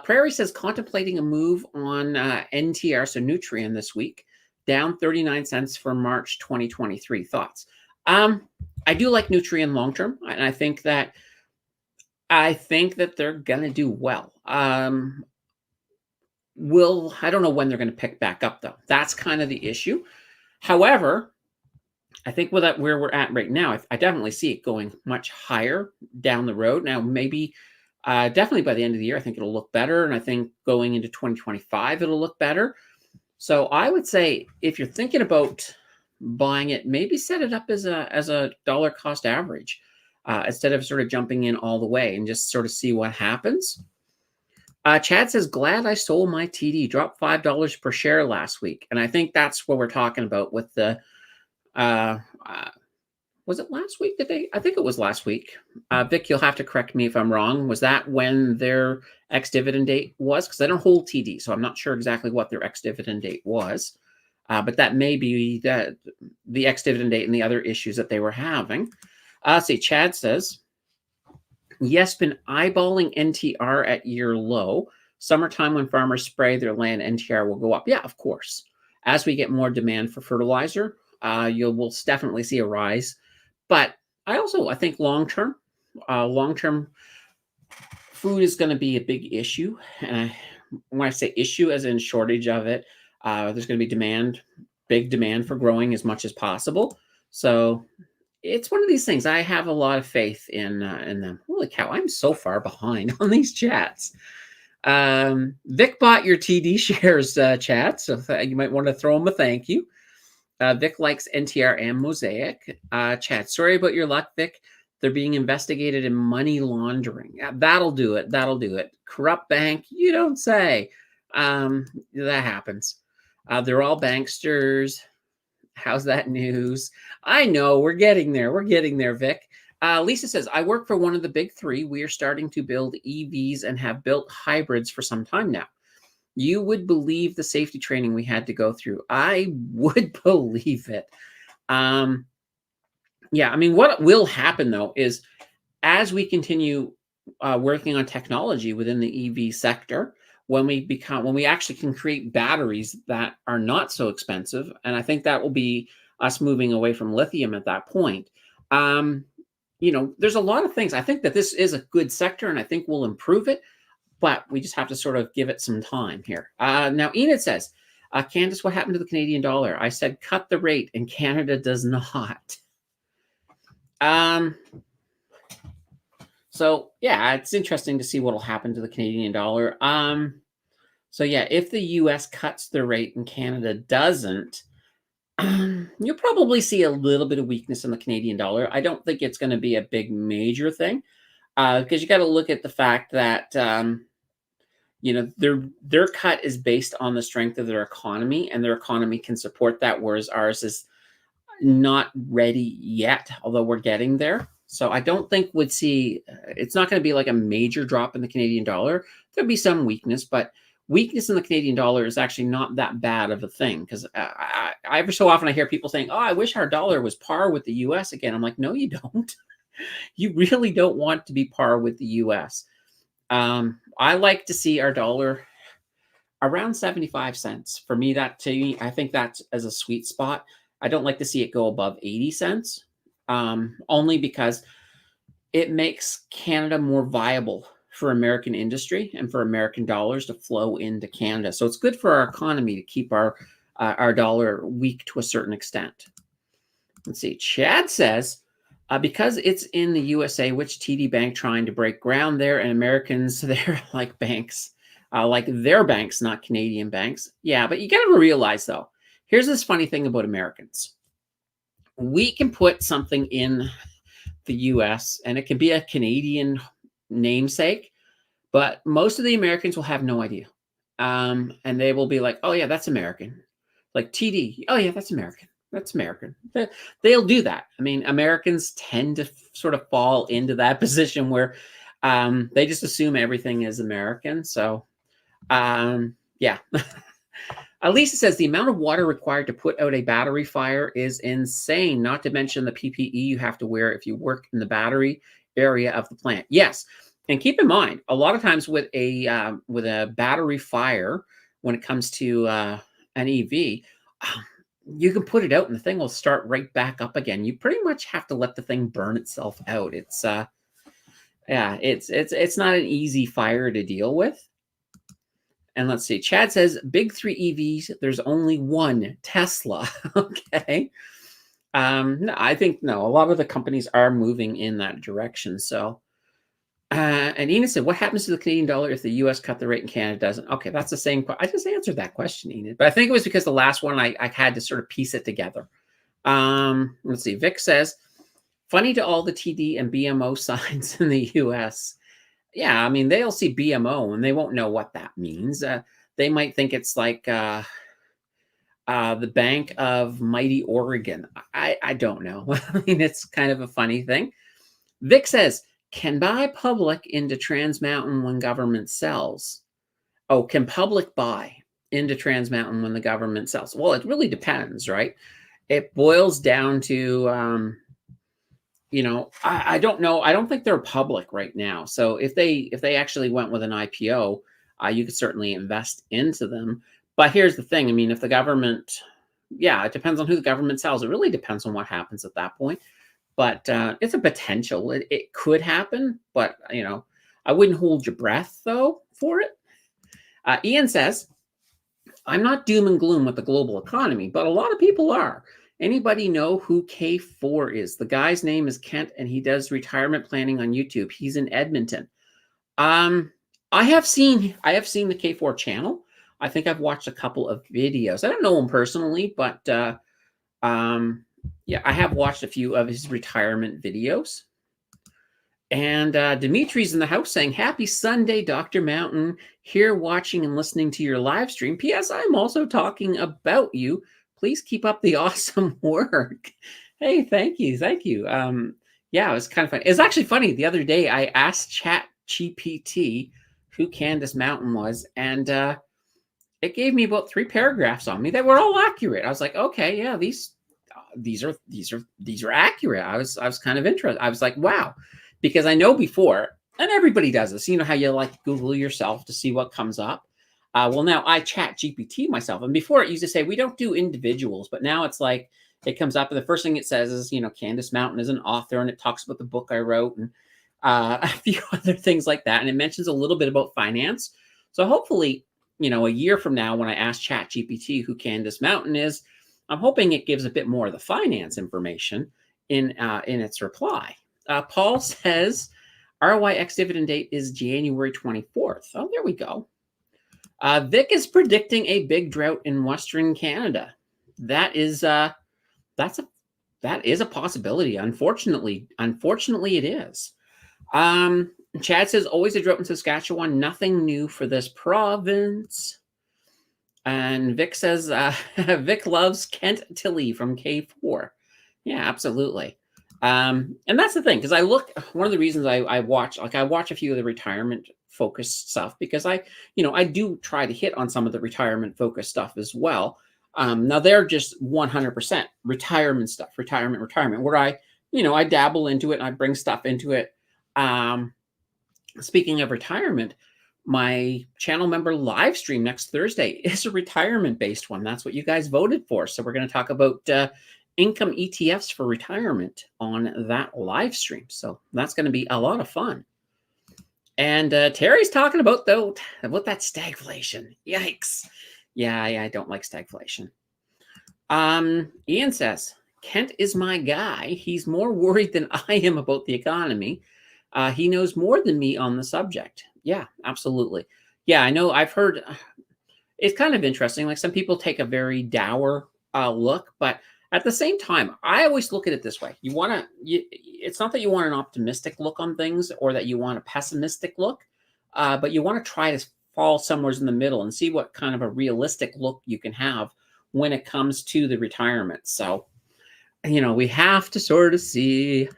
Prairie says contemplating a move on NTR, so Nutrien this week, down 39 cents for March 2023. Thoughts? I do like Nutrien long term, and I think that they're gonna do well. I don't know when they're going to pick back up, though. That's kind of the issue. However, I think where we're at right now, I definitely see it going much higher down the road. Now, maybe definitely by the end of the year, I think it'll look better. And I think going into 2025, it'll look better. So I would say if you're thinking about buying it, maybe set it up as a dollar cost average instead of sort of jumping in all the way, and just sort of see what happens. Chad says, glad I sold my TD, dropped $5 per share last week. And I think that's what we're talking about with the, was it last week? I think it was last week. Vic, you'll have to correct me if I'm wrong. Was that when their ex-dividend date was? Because I don't hold TD, so I'm not sure exactly what their ex-dividend date was. But that may be the ex-dividend date and the other issues that they were having. Let's see, Chad says, yes, been eyeballing NTR at year low. Summertime when farmers spray their land, NTR will go up. Yeah, of course. As we get more demand for fertilizer, we'll definitely see a rise. But I think long-term food is going to be a big issue. And when I say issue, as in shortage of it, there's going to be big demand for growing as much as possible. So it's one of these things. I have a lot of faith in them. Holy cow, I'm so far behind on these chats. Vic bought your TD shares, chat, so you might want to throw him a thank you. Vic likes NTR and Mosaic. Chat, sorry about your luck, Vic. They're being investigated in money laundering. That'll do it. Corrupt bank, you don't say. That happens. They're all banksters. How's that news? I know, we're getting there. Vic. Lisa says, I work for one of the big three. We are starting to build EVs and have built hybrids for some time now. You would believe the safety training we had to go through. I would believe it. Yeah, I mean, what will happen, though, is as we continue working on technology within the EV sector, when we actually can create batteries that are not so expensive, and I think that will be us moving away from lithium at that point. There's a lot of things. I think that this is a good sector, and I think we'll improve it, but we just have to sort of give it some time here. Now, Enid says, Candace, what happened to the Canadian dollar? I said cut the rate, and Canada does not. So yeah, it's interesting to see what will happen to the Canadian dollar. So yeah, if the US cuts the rate and Canada doesn't, you'll probably see a little bit of weakness in the Canadian dollar. I don't think it's going to be a big major thing, because you got to look at the fact that their cut is based on the strength of their economy, and their economy can support that, whereas ours is not ready yet, although we're getting there. So I don't think it's not going to be like a major drop in the Canadian dollar. There'll be some weakness, but weakness in the Canadian dollar is actually not that bad of a thing, because every so often I hear people saying, oh, I wish our dollar was par with the US again. I'm like, no, you don't. You really don't want to be par with the US. I like to see our dollar around 75 cents. For me, I think that's as a sweet spot. I don't like to see it go above 80 cents, only because it makes Canada more viable for American industry and for American dollars to flow into Canada. So it's good for our economy to keep our dollar weak to a certain extent. Let's see. Chad says, Because it's in the USA, which TD bank trying to break ground there, and Americans, they're like banks, like their banks, not Canadian banks. Yeah, but you got to realize though, here's this funny thing about Americans. We can put something in the US and it can be a Canadian namesake, but most of the Americans will have no idea. And they will be like, oh, yeah, that's American. Like TD. Oh, yeah, that's American. That's American. They'll do that. I mean, Americans tend to sort of fall into that position where they just assume everything is American. So, yeah. Lisa says the amount of water required to put out a battery fire is insane, not to mention the PPE you have to wear if you work in the battery area of the plant. Yes. And keep in mind, a lot of times with a battery fire, when it comes to an EV, you can put it out and the thing will start right back up again. You pretty much have to let the thing burn itself out. It's yeah, it's not an easy fire to deal with. And let's see, Chad says, big three EVs, there's only one, Tesla. Okay. No, I think, no, a lot of the companies are moving in that direction. So, and Enid said, what happens to the Canadian dollar if the US cut the rate and Canada doesn't? Okay, that's the same. I just answered that question, Enid. But I think it was because the last one, I had to sort of piece it together. Let's see, Vic says, funny to all the TD and BMO signs in the US. Yeah, I mean, they'll see BMO and they won't know what that means. They might think it's like the Bank of Mighty Oregon. I don't know. I mean, it's kind of a funny thing. Vic says, can buy public into Trans Mountain when government sells. Oh, can public buy into Trans Mountain when the government sells? Well, it really depends, right? It boils down to I don't know. I don't think they're public right now. So if they actually went with an IPO, you could certainly invest into them. But here's the thing. I mean, if the government, yeah, it depends on who the government sells. It really depends on what happens at that point. But it's a potential. It could happen, but I wouldn't hold your breath though for it. Ian says, I'm not doom and gloom with the global economy, but a lot of people are. Anybody know who K4 is? The guy's name is Kent, and he does retirement planning on YouTube. He's in Edmonton. I have seen the K4 channel. I think I've watched a couple of videos. I don't know him personally, but yeah, I have watched a few of his retirement videos. And Dimitri's in the house saying, happy Sunday, Dr. Mountain, here watching and listening to your live stream. P.S. I'm also talking about you. Please keep up the awesome work. Hey, thank you. Thank you. Yeah, it was kind of fun. It's actually funny. The other day, I asked ChatGPT who Candace Mountain was, and it gave me about 3 paragraphs on me that were all accurate. I was like, okay, yeah, these are accurate. I was kind of interested. I was like, wow, because I know before, and everybody does this. You know how you like Google yourself to see what comes up. Well, now I chat GPT myself. And before it used to say, we don't do individuals, but now it's like, it comes up and the first thing it says is, Candace Mountain is an author and it talks about the book I wrote and a few other things like that. And it mentions a little bit about finance. So hopefully, a year from now, when I ask chat GPT who Candace Mountain is, I'm hoping it gives a bit more of the finance information in its reply. Paul says, ROIX dividend date is January 24th. Oh, there we go. Vic is predicting a big drought in Western Canada. That is a possibility. Unfortunately, it is. Chad says always a drought in Saskatchewan. Nothing new for this province. And Vic says Vic loves Kent Tilley from K4. Yeah, absolutely. And that's the thing, because one of the reasons I watch a few of the retirement focused stuff, because I do try to hit on some of the retirement focused stuff as well. Now they're just 100% retirement stuff, retirement, where I dabble into it and I bring stuff into it. Speaking of retirement, my channel member live stream next Thursday is a retirement based one. That's what you guys voted for. So we're going to talk about income ETFs for retirement on that live stream. So that's going to be a lot of fun. And Terry's talking about that stagflation. Yikes. Yeah, I don't like stagflation. Ian says, Kent is my guy. He's more worried than I am about the economy. He knows more than me on the subject. Yeah, absolutely. Yeah, I know. I've heard it's kind of interesting. Like some people take a very dour look, but at the same time, I always look at it this way. You want to, it's not that you want an optimistic look on things or that you want a pessimistic look, but you want to try to fall somewhere in the middle and see what kind of a realistic look you can have when it comes to the retirement. So, we have to sort of see.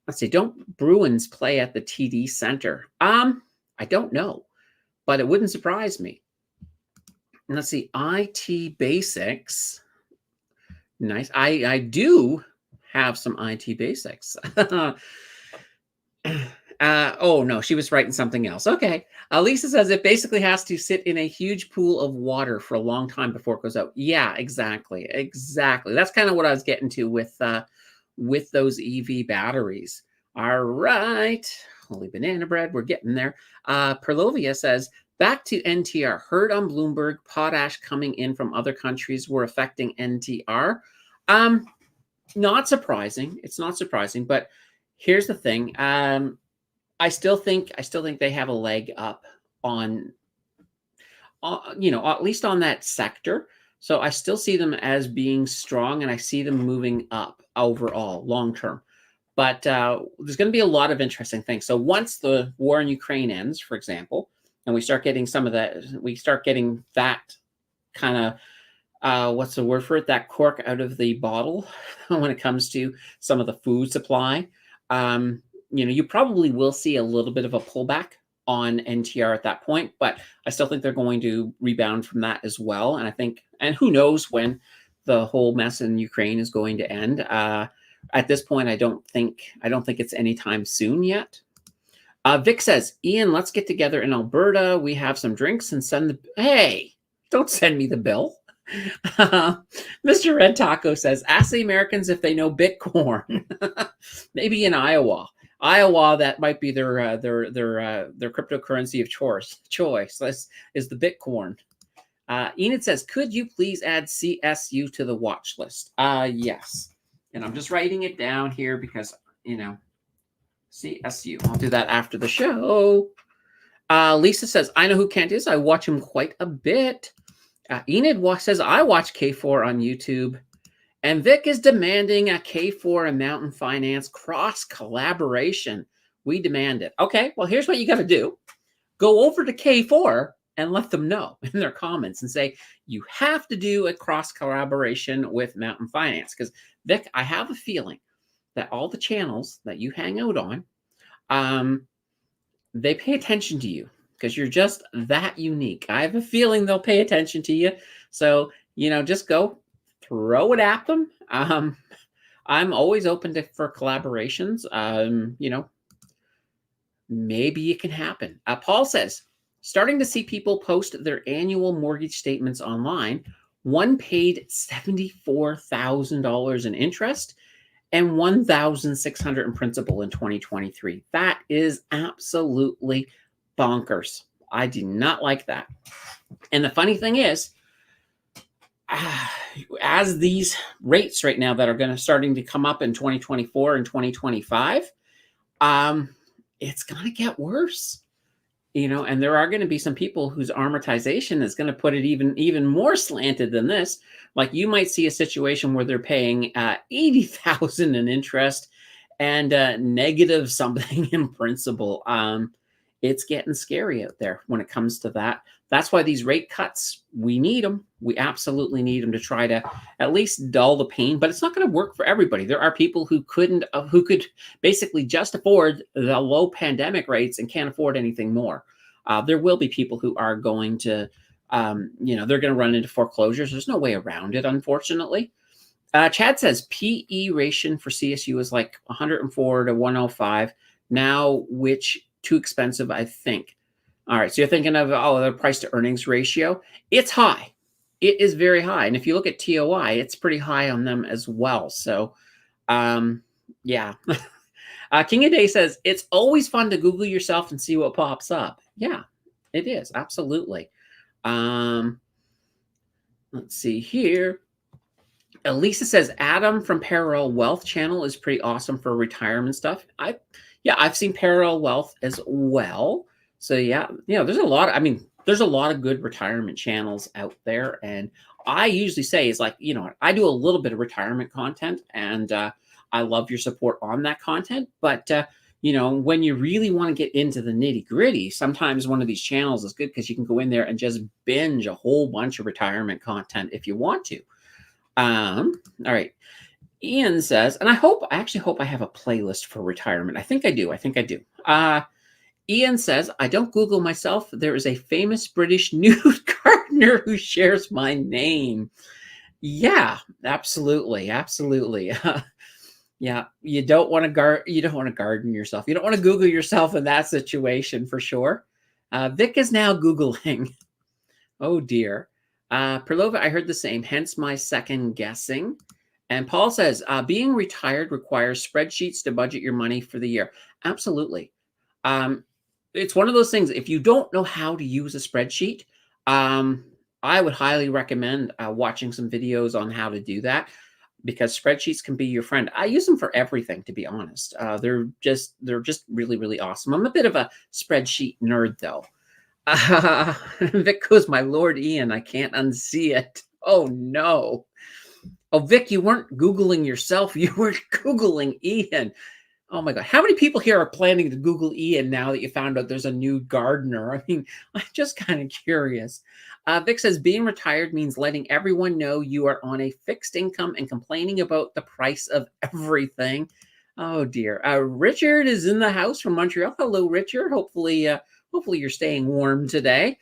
Let's see. Don't Bruins play at the TD Center? I don't know, but it wouldn't surprise me. Let's see, IT basics. Nice. I do have some IT basics. Oh, no, she was writing something else. Okay. Lisa says it basically has to sit in a huge pool of water for a long time before it goes out. Yeah, exactly. Exactly. That's kind of what I was getting to with those EV batteries. All right. Holy banana bread. We're getting there. Perlovia says, back to NTR. Heard on Bloomberg, potash coming in from other countries were affecting NTR. Not surprising. It's not surprising, but here's the thing. I still think they have a leg up on, at least on that sector. So I still see them as being strong, and I see them moving up overall long term. But there's going to be a lot of interesting things. So once the war in Ukraine ends, for example, and we start getting that kind of, what's the word for it? That cork out of the bottle when it comes to some of the food supply. You probably will see a little bit of a pullback on NTR at that point, but I still think they're going to rebound from that as well. And who knows when the whole mess in Ukraine is going to end. At this point, I don't think it's anytime soon yet. Vic says, Ian, let's get together in Alberta. We have some drinks and hey, don't send me the bill. Mr. Red Taco says, ask the Americans if they know Bitcoin. Maybe in Iowa. That might be their cryptocurrency of choice. This is the Bitcoin. Enid says, could you please add CSU to the watch list? Yes. And I'm just writing it down here because, CSU. I'll do that after the show. Lisa says, I know who Kent is. I watch him quite a bit. Enid says, I watch K4 on YouTube. And Vic is demanding a K4 and Mountain Finance cross collaboration. We demand it. Okay, well, here's what you got to do. Go over to K4 and let them know in their comments and say, you have to do a cross collaboration with Mountain Finance. Because, Vic, I have a feeling that all the channels that you hang out on, they pay attention to you because you're just that unique. I have a feeling they'll pay attention to you. So, just go throw it at them. I'm always open for collaborations. Maybe it can happen. Paul says, starting to see people post their annual mortgage statements online. One paid $74,000 in interest and $1,600 in principal in 2023. That is absolutely bonkers. I do not like that. And the funny thing is, as these rates right now that are starting to come up in 2024 and 2025, it's going to get worse. And there are going to be some people whose amortization is going to put it even more slanted than this. Like you might see a situation where they're paying $80,000 in interest and negative something in principal. It's getting scary out there when it comes to that. That's why these rate cuts, we need them. We absolutely need them to try to at least dull the pain, but it's not going to work for everybody. There are people who could basically just afford the low pandemic rates and can't afford anything more. There will be people who are going to, they're going to run into foreclosures. There's no way around it, unfortunately. Chad says PE ratio for CSU is like 104 to 105 now, which too expensive, I think. All right, so you're thinking of the price to earnings ratio. It's high. It is very high. And if you look at TOI, it's pretty high on them as well. So, yeah. King of Day says, it's always fun to Google yourself and see what pops up. Yeah, it is. Absolutely. Let's see here. Lisa says Adam from Parallel Wealth channel is pretty awesome for retirement stuff. Yeah, I've seen Parallel Wealth as well. So yeah, there's a lot. I mean, there's a lot of good retirement channels out there, and I usually say is like, I do a little bit of retirement content, and I love your support on that content. But when you really want to get into the nitty gritty, sometimes one of these channels is good because you can go in there and just binge a whole bunch of retirement content if you want to. All right. Ian says, and I actually hope I have a playlist for retirement. I think I do. Ian says, I don't Google myself. There is a famous British nude gardener who shares my name. Yeah, absolutely. Absolutely. Yeah, you don't want to garden yourself. You don't want to Google yourself in that situation for sure. Vic is now Googling. Oh dear. Perlova, I heard the same, hence my second guessing. And Paul says, being retired requires spreadsheets to budget your money for the year. Absolutely. It's one of those things, if you don't know how to use a spreadsheet, I would highly recommend watching some videos on how to do that, because spreadsheets can be your friend. I use them for everything, to be honest. They're just really, really awesome. I'm a bit of a spreadsheet nerd, though. Vic goes, my Lord Ian, I can't unsee it. Oh, no. Oh, Vic, you weren't Googling yourself. You were Googling Ian. Oh, my God. How many people here are planning to Google Ian now that you found out there's a new gardener? I mean, I'm just kind of curious. Vic says, being retired means letting everyone know you are on a fixed income and complaining about the price of everything. Oh, dear. Richard is in the house from Montreal. Hello, Richard. Hopefully you're staying warm today.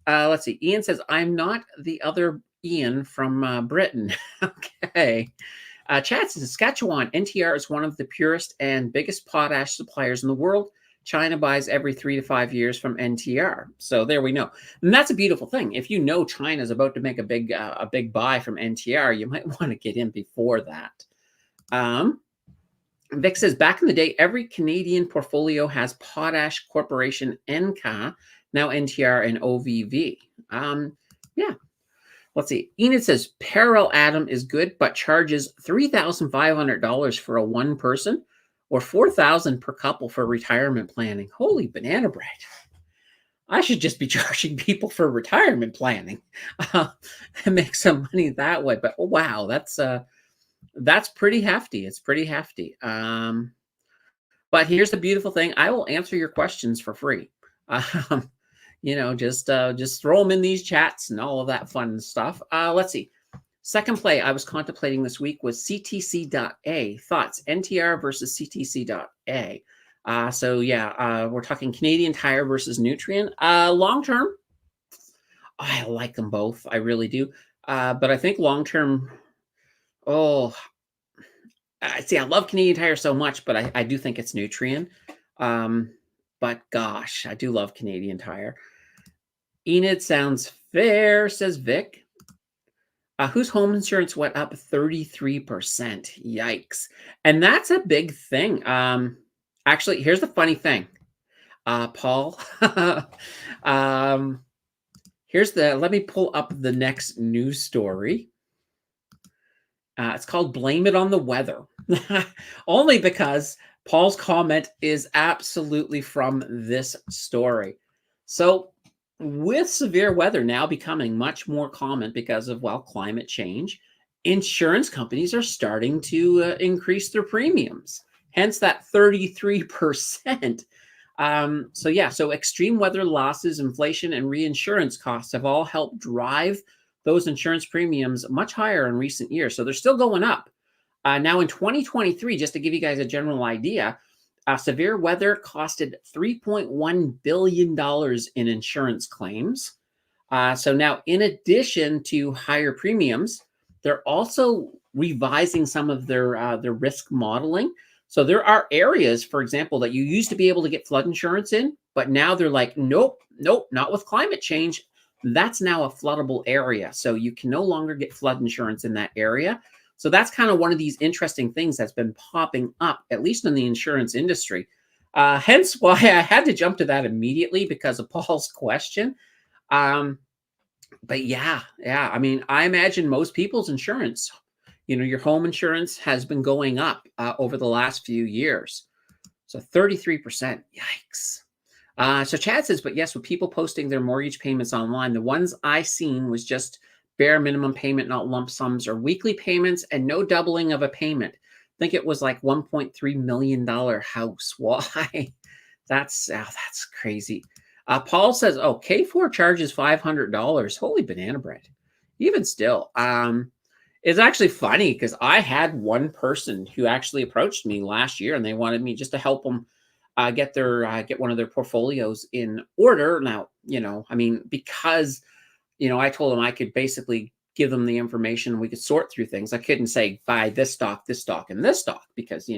Let's see. Ian says, I'm not the other Ian from Britain. Okay. Chats in Saskatchewan, NTR is one of the purest and biggest potash suppliers in the world. China buys every 3 to 5 years from NTR. So there we know. And that's a beautiful thing. If you know China's about to make a big buy from NTR, you might want to get in before that. Vic says, back in the day, every Canadian portfolio has Potash Corporation NCA, now NTR and OVV. Yeah. Let's see. Enid says, Parallel Atom is good, but charges $3,500 for a one person or $4,000 per couple for retirement planning. Holy banana bread. I should just be charging people for retirement planning and make some money that way. But wow, that's pretty hefty. It's pretty hefty. But here's the beautiful thing. I will answer your questions for free. Just throw them in these chats and all of that fun stuff. Let's see. Second play I was contemplating this week was CTC.A. Thoughts, NTR versus CTC.A. So yeah, we're talking Canadian Tire versus Nutrien. Long term, I like them both. I really do. But I think long term, oh, see, I love Canadian Tire so much, but I do think it's Nutrien. But gosh, I do love Canadian Tire. Enid sounds fair, says Vic. Whose home insurance went up 33%? Yikes. And that's a big thing. Actually, here's the funny thing. Paul, let me pull up the next news story. It's called Blame It on the Weather. Only because Paul's comment is absolutely from this story. So with severe weather now becoming much more common because of, climate change, insurance companies are starting to increase their premiums. Hence that 33%. So extreme weather losses, inflation, and reinsurance costs have all helped drive those insurance premiums much higher in recent years. So they're still going up. Now in 2023, just to give you guys a general idea, severe weather costed $3.1 billion in insurance claims. So now, in addition to higher premiums, they're also revising some of their risk modeling. So there are areas, for example, that you used to be able to get flood insurance in, but now they're like, nope, not with climate change. That's now a floodable area. So you can no longer get flood insurance in that area. So that's kind of one of these interesting things that's been popping up, at least in the insurance industry. Hence why I had to jump to that immediately because of Paul's question. But yeah, I mean, I imagine most people's insurance Your home insurance has been going up over the last few years. So 33%. Yikes. So Chad says, but yes, with people posting their mortgage payments online, the ones I seen was just bare minimum payment, not lump sums or weekly payments, and no doubling of a payment. I think it was like $1.3 million house. Why? That's crazy. Paul says, oh, K4 charges $500. Holy banana bread. Even still, it's actually funny because I had one person who actually approached me last year, and they wanted me just to help them get one of their portfolios in order. Now, because I told them I could basically give them the information, we could sort through things. I couldn't say buy this stock, and this stock because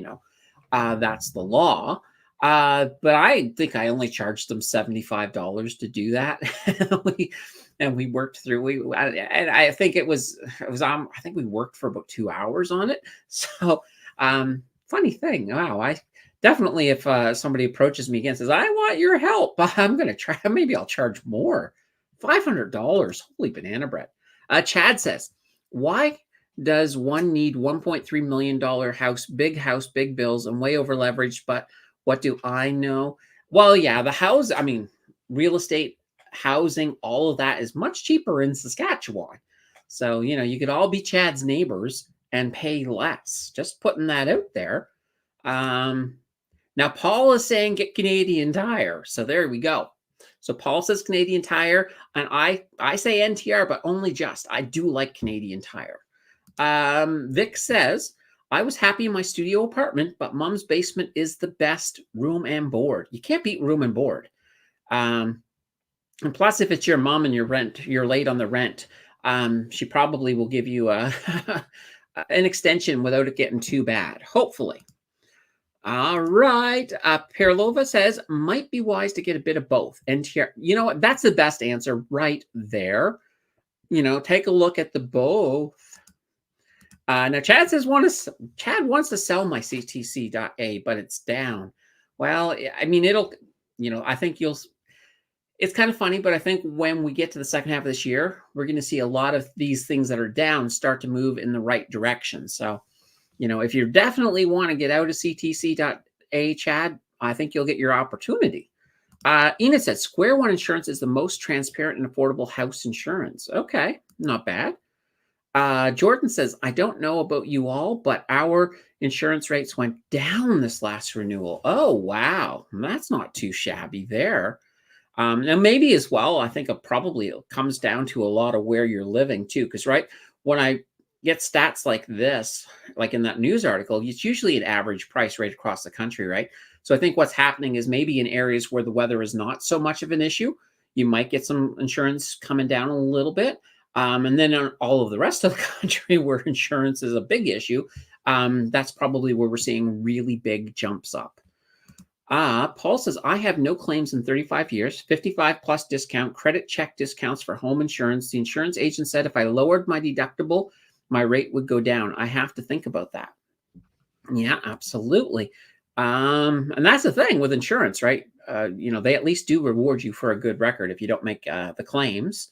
that's the law. But I think I only charged them $75 to do that. And we worked through. I think it was. I think we worked for about 2 hours on it. So, funny thing. Wow, I definitely, if somebody approaches me again and says, I want your help, I'm going to try. Maybe I'll charge more. $500. Holy banana bread. Chad says, why does one need $1.3 million house, big bills, and way over leveraged? But what do I know? Well, yeah, the house, real estate, housing, all of that is much cheaper in Saskatchewan. So, you could all be Chad's neighbors and pay less. Just putting that out there. Now, Paul is saying get Canadian Tire. So there we go. So Paul says Canadian Tire, and I say NTR, but only just. I do like Canadian Tire. Vic says, I was happy in my studio apartment, but mom's basement is the best, room and board. You can't beat room and board. And plus, if it's your mom and you're late on the rent, she probably will give you an extension without it getting too bad, hopefully. All right. Perlova says, might be wise to get a bit of both. And here, you know what? That's the best answer right there. Take a look at the both. Now, Chad says, Chad wants to sell my CTC.A, but it's down. Well, I think it's kind of funny, but I think when we get to the second half of this year, we're going to see a lot of these things that are down start to move in the right direction. So, if you definitely want to get out of CTC.A, Chad, I think you'll get your opportunity. Ina said, Square One Insurance is the most transparent and affordable house insurance. Okay, not bad. Jordan says, I don't know about you all, but our insurance rates went down this last renewal. Oh, wow. That's not too shabby there. Now, maybe as well, I think it comes down to a lot of where you're living, too. Because, right, when I get stats like this, like in that news article, it's usually an average price right across the country, right? So I think what's happening is maybe in areas where the weather is not so much of an issue, you might get some insurance coming down a little bit. And then on all of the rest of the country where insurance is a big issue, that's probably where we're seeing really big jumps up. Paul says, I have no claims in 35 years, 55 plus discount, credit check discounts for home insurance. The insurance agent said if I lowered my deductible, my rate would go down. I have to think about that. Yeah, absolutely. And that's the thing with insurance, right? They at least do reward you for a good record if you don't make the claims.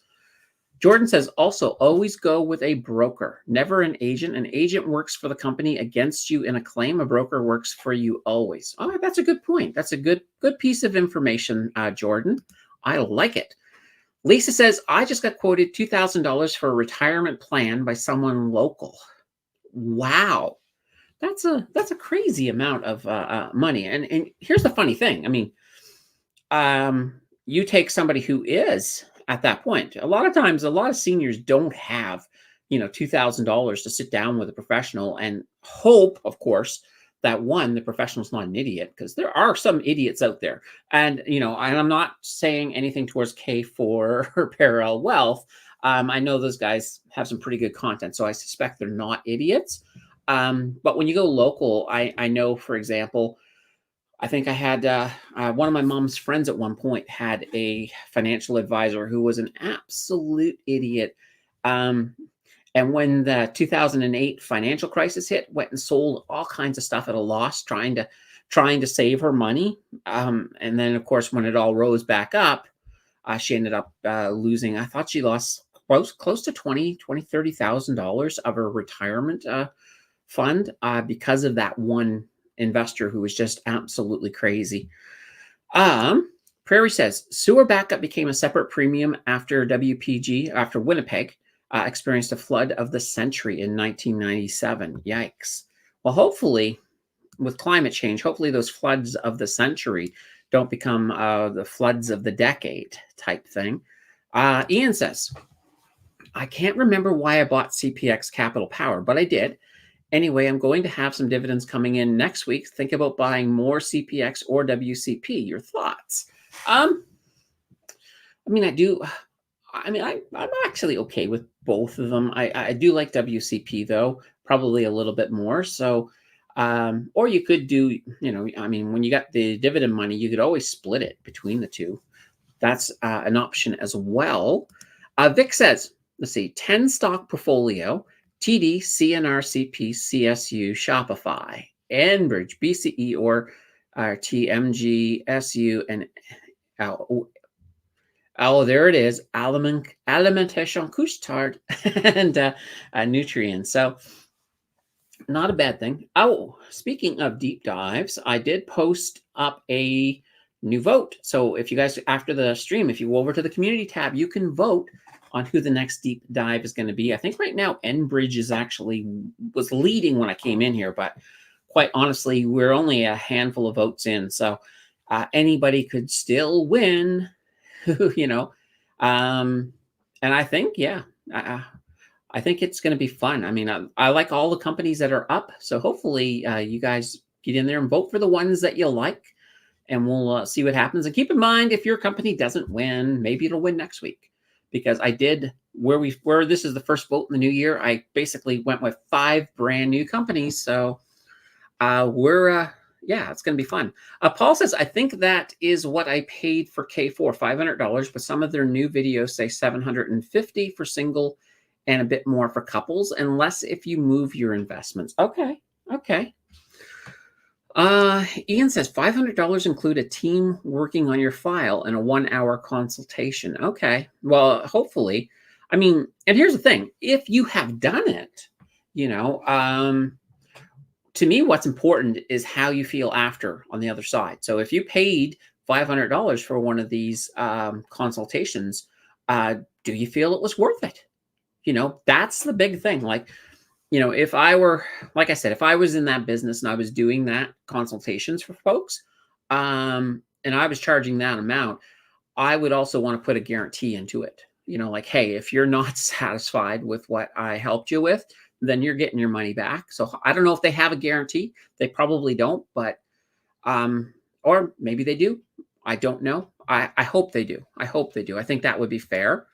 Jordan says, also always go with a broker, never an agent. An agent works for the company against you in a claim. A broker works for you always. Oh, that's a good point. That's a good piece of information, Jordan. I like it. Lisa says, I just got quoted $2,000 for a retirement plan by someone local. Wow. That's a crazy amount of money. And here's the funny thing. You take somebody who is at that point. A lot of times, a lot of seniors don't have, $2,000 to sit down with a professional and hope, of course, that the professional's not an idiot, because there are some idiots out there. And, and I'm not saying anything towards K4 or Parallel Wealth. I know those guys have some pretty good content, so I suspect they're not idiots. But when you go local, I know, for example, I think I had one of my mom's friends at one point had a financial advisor who was an absolute idiot. And when the 2008 financial crisis hit, went and sold all kinds of stuff at a loss, trying to save her money. And then, of course, when it all rose back up, she ended up losing. I thought she lost close to $30,000 of her retirement fund because of that one investor who was just absolutely crazy. Prairie says sewer backup became a separate premium after after Winnipeg experienced a flood of the century in 1997. Yikes. Well, hopefully, with climate change, hopefully those floods of the century don't become the floods of the decade type thing. Ian says, I can't remember why I bought CPX Capital Power, but I did. Anyway, I'm going to have some dividends coming in next week. Think about buying more CPX or WCP. Your thoughts? I mean, I'm actually okay with both of them. I do like WCP though, probably a little bit more. So, or you could do, I mean, when you got the dividend money, you could always split it between the two. That's an option as well. Vic says, let's see, 10 stock portfolio, TD, CNRCP, CSU, Shopify, Enbridge, BCE, or TMG, SU, and there it is, Alimentation Couche-Tard, and Nutrien. So not a bad thing. Oh, speaking of deep dives, I did post up a new vote. So if you guys, after the stream, if you go over to the community tab, you can vote on who the next deep dive is going to be. I think right now Enbridge was leading when I came in here, but quite honestly, we're only a handful of votes in. So anybody could still win, and I think, yeah, I think it's going to be fun. I mean, I like all the companies that are up. So hopefully you guys get in there and vote for the ones that you like, and we'll see what happens. And keep in mind, if your company doesn't win, maybe it'll win next week. Because I did, where this is the first vote in the new year, I basically went with 5 brand new companies. So yeah, it's going to be fun. Paul says, I think that is what I paid for K4, $500, but some of their new videos say $750 for single and a bit more for couples, unless if you move your investments. Okay. Ian says, $500 include a team working on your file and a 1-hour consultation. Okay. Well, hopefully. I mean, and here's the thing. If you have done it, to me, what's important is how you feel after on the other side. So if you paid $500 for one of these consultations, do you feel it was worth it? That's the big thing. Like, if I were, like I said, if I was in that business and I was doing that consultations for folks, and I was charging that amount, I would also want to put a guarantee into it. Like, hey, if you're not satisfied with what I helped you with, then you're getting your money back. So I don't know if they have a guarantee. They probably don't, but, or maybe they do. I don't know. I hope they do. I think that would be fair.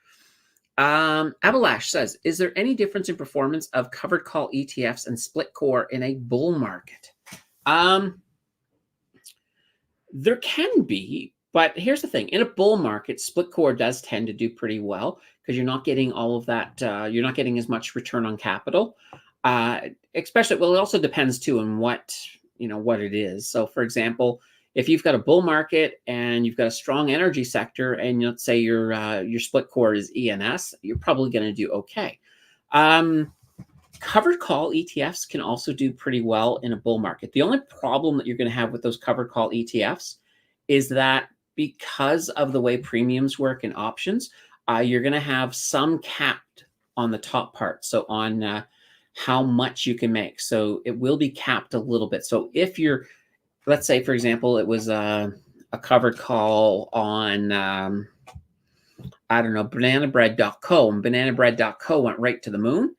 Abalash says, is there any difference in performance of covered call ETFs and split core in a bull market? There can be, but here's the thing. In a bull market, split core does tend to do pretty well because you're not getting all of that. You're not getting as much return on capital. Especially, well, it also depends too on what it is. So for example, if you've got a bull market and you've got a strong energy sector, and let's say your split core is ENS, you're probably going to do okay. Covered call ETFs can also do pretty well in a bull market. The only problem that you're going to have with those covered call ETFs is that because of the way premiums work in options, you're going to have some capped on the top part. So on how much you can make. So it will be capped a little bit. So if you're, let's say, for example, it was a covered call on, I don't know, bananabread.co, and bananabread.co went right to the moon.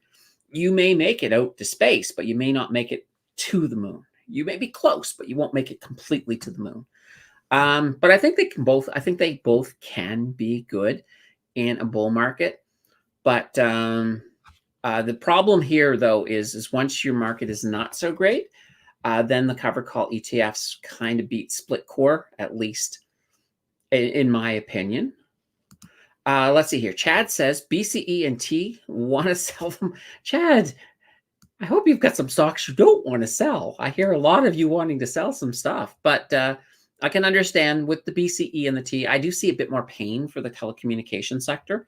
You may make it out to space, but you may not make it to the moon. You may be close, but you won't make it completely to the moon. But I think they both can be good in a bull market. But the problem here, though, is once your market is not so great, then the covered call ETFs kind of beat split core, at least in my opinion. Let's see here. Chad says BCE and T want to sell them. Chad, I hope you've got some stocks you don't want to sell. I hear a lot of you wanting to sell some stuff, but I can understand with the BCE and the T. I do see a bit more pain for the telecommunication sector.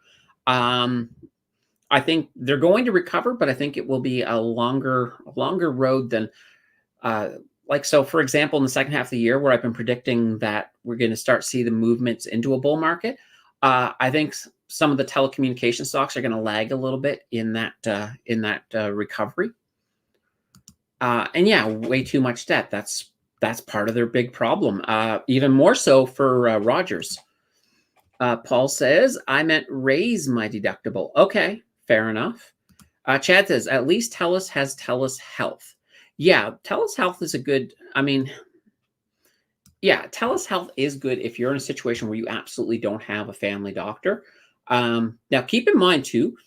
I think they're going to recover, but I think it will be a longer road than like, so for example, in the second half of the year where I've been predicting that we're going to start see the movements into a bull market, I think some of the telecommunication stocks are going to lag a little bit in that recovery. And yeah, way too much debt. That's part of their big problem. Even more so for Rogers. Paul says, I meant raise my deductible. Okay, fair enough. Chad says, at least TELUS has TELUS Health. Yeah, TELUS Health is a good, I mean, yeah, TELUS Health is good if you're in a situation where you absolutely don't have a family doctor. Now, keep in mind, too,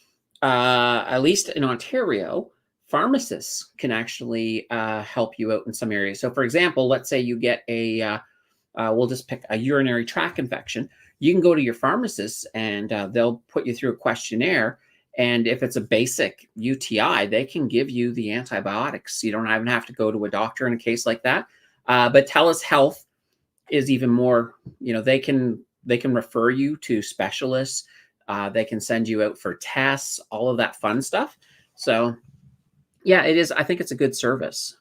at least in Ontario, pharmacists can actually help you out in some areas. So, for example, let's say you get we'll just pick a urinary tract infection. You can go to your pharmacist and they'll put you through a questionnaire. And if it's a basic UTI, they can give you the antibiotics. You don't even have to go to a doctor in a case like that. But TELUS Health is even more, they can refer you to specialists. They can send you out for tests, all of that fun stuff. So yeah, it is. I think it's a good service.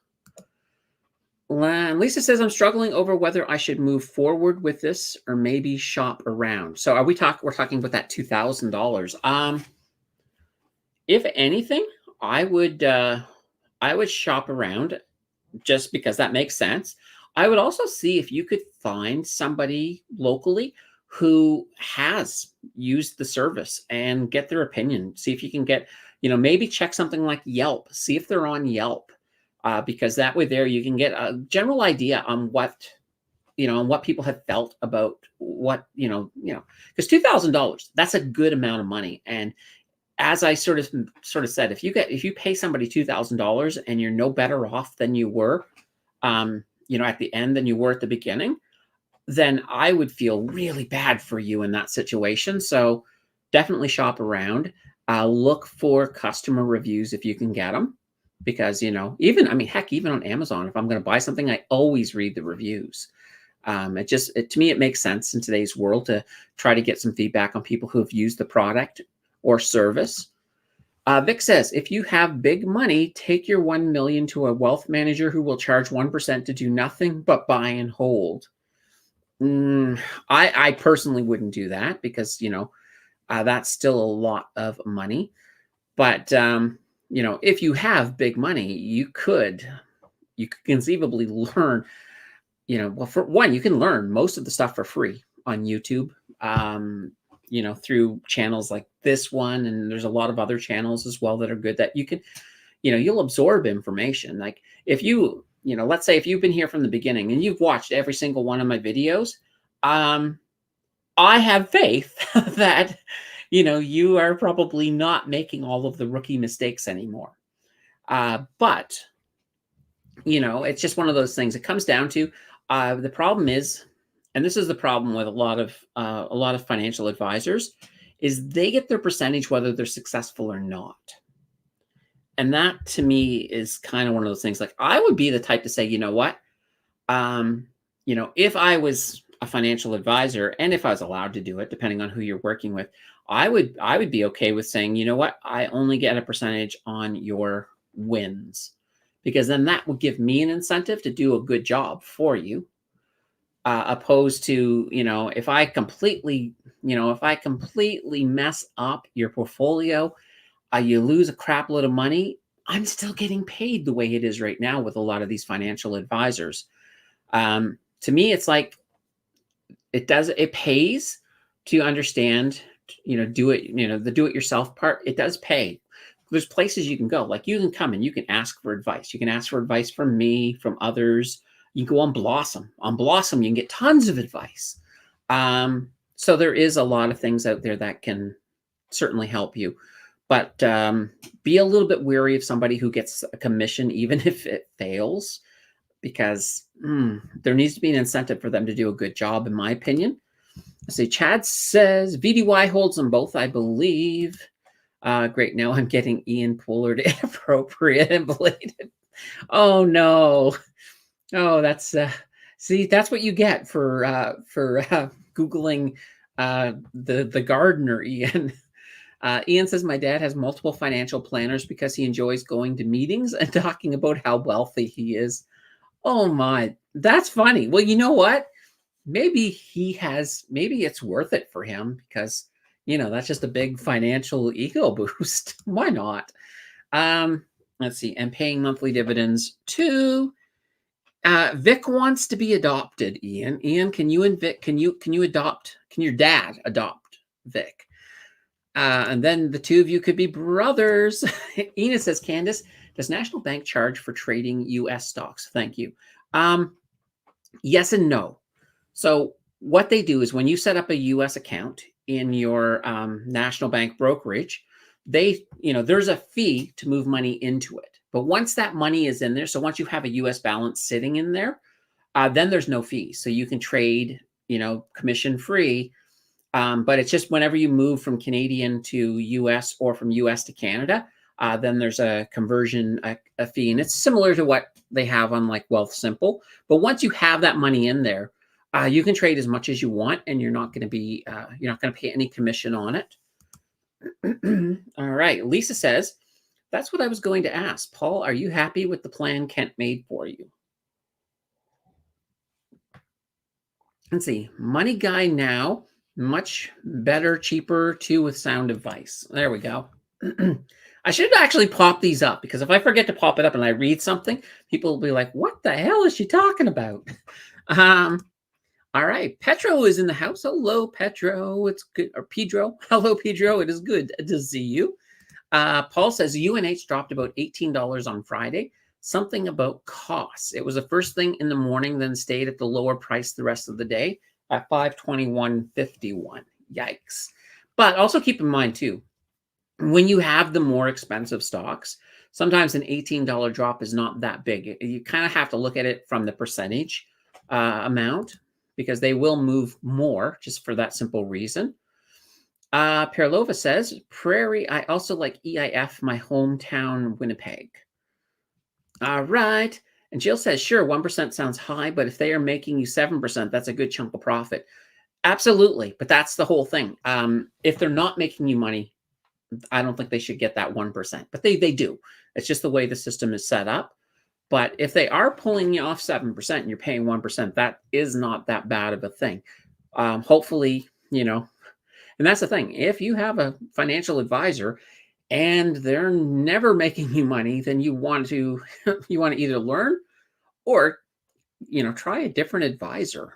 Lisa says, I'm struggling over whether I should move forward with this or maybe shop around. So we're talking about that $2,000. If anything, I would shop around just because that makes sense. I would also see if you could find somebody locally who has used the service and get their opinion. See if you can get, maybe check something like Yelp. See if they're on Yelp. Because that way there you can get a general idea on what people have felt about what, because $2,000, that's a good amount of money. And as I sort of said, if you pay somebody $2,000 and you're no better off than you were, at the end than you were at the beginning, then I would feel really bad for you in that situation. So definitely shop around. Look for customer reviews if you can get them. Because, even on Amazon, if I'm going to buy something, I always read the reviews. To me, it makes sense in today's world to try to get some feedback on people who have used the product or service. Vic says, if you have big money, take your 1 million to a wealth manager who will charge 1% to do nothing but buy and hold. I personally wouldn't do that because, that's still a lot of money. But, if you have big money, you could conceivably learn, well, for one, you can learn most of the stuff for free on YouTube, through channels like this one. And there's a lot of other channels as well that are good that you can, you'll absorb information. Like if let's say if you've been here from the beginning and you've watched every single one of my videos, I have faith that, you are probably not making all of the rookie mistakes anymore. But, it's just one of those things. It comes down to the problem is, and this is the problem with a lot of financial advisors, is they get their percentage whether they're successful or not. And that to me is kind of one of those things. Like I would be the type to say, you know what, if I was a financial advisor and if I was allowed to do it, depending on who you're working with, I would be okay with saying, you know what, I only get a percentage on your wins, because then that would give me an incentive to do a good job for you, opposed to, if I completely mess up your portfolio, you lose a crap load of money, I'm still getting paid the way it is right now with a lot of these financial advisors. To me, it's like, it pays to understand, the do-it-yourself part. It does pay. There's places you can go. Like you can come and you can ask for advice. You can ask for advice from me, from others. You can go on Blossom. On Blossom, you can get tons of advice. So there is a lot of things out there that can certainly help you. But be a little bit wary of somebody who gets a commission, even if it fails, because there needs to be an incentive for them to do a good job, in my opinion. Let's see, Chad says, VDY holds them both, I believe. Great, now I'm getting Ian Pollard inappropriate and belated. Oh, no. Oh, that's, see, that's what you get for Googling the gardener, Ian. Ian says, my dad has multiple financial planners because he enjoys going to meetings and talking about how wealthy he is. Oh my, that's funny. Well, you know what? Maybe maybe it's worth it for him because, that's just a big financial ego boost. Why not? Let's see. And paying monthly dividends too. Vic wants to be adopted, Ian. Ian, can you and Vic, can your dad adopt Vic? And then the two of you could be brothers. Ina says, Candace, does National Bank charge for trading US stocks? Thank you. Yes and no. So what they do is when you set up a US account in your National Bank brokerage, there's a fee to move money into it. But once that money is in there, so once you have a US balance sitting in there, then there's no fee. So you can trade, commission free. But it's just whenever you move from Canadian to US or from US to Canada, then there's a conversion a fee. And it's similar to what they have on like Wealth Simple. But once you have that money in there, you can trade as much as you want, and you're not going to pay any commission on it. All right. Lisa says, that's what I was going to ask. Paul, are you happy with the plan Kent made for you? Let's see. Money Guy Now, much better, cheaper, too, with sound advice. There we go. I should actually pop these up because if I forget to pop it up and I read something, people will be like, what the hell is she talking about? All right. Petro is in the house. Hello, Petro. It's good. Or Pedro. Hello, Pedro. It is good to see you. Paul says UNH dropped about $18 on Friday. Something about costs. It was the first thing in the morning, then stayed at the lower price the rest of the day at 521.51. Yikes. But also keep in mind, too, when you have the more expensive stocks, sometimes an $18 drop is not that big. You kind of have to look at it from the percentage amount because they will move more just for that simple reason. Perlova says, Prairie, I also like EIF, my hometown, Winnipeg. All right. And Jill says, sure, 1% sounds high, but if they are making you 7%, that's a good chunk of profit. Absolutely. But that's the whole thing. If they're not making you money, I don't think they should get that 1%, but they do. It's just the way the system is set up. But if they are pulling you off 7% and you're paying 1%, that is not that bad of a thing. Hopefully, and that's the thing. If you have a financial advisor and they're never making you money, then you want to either learn or try a different advisor.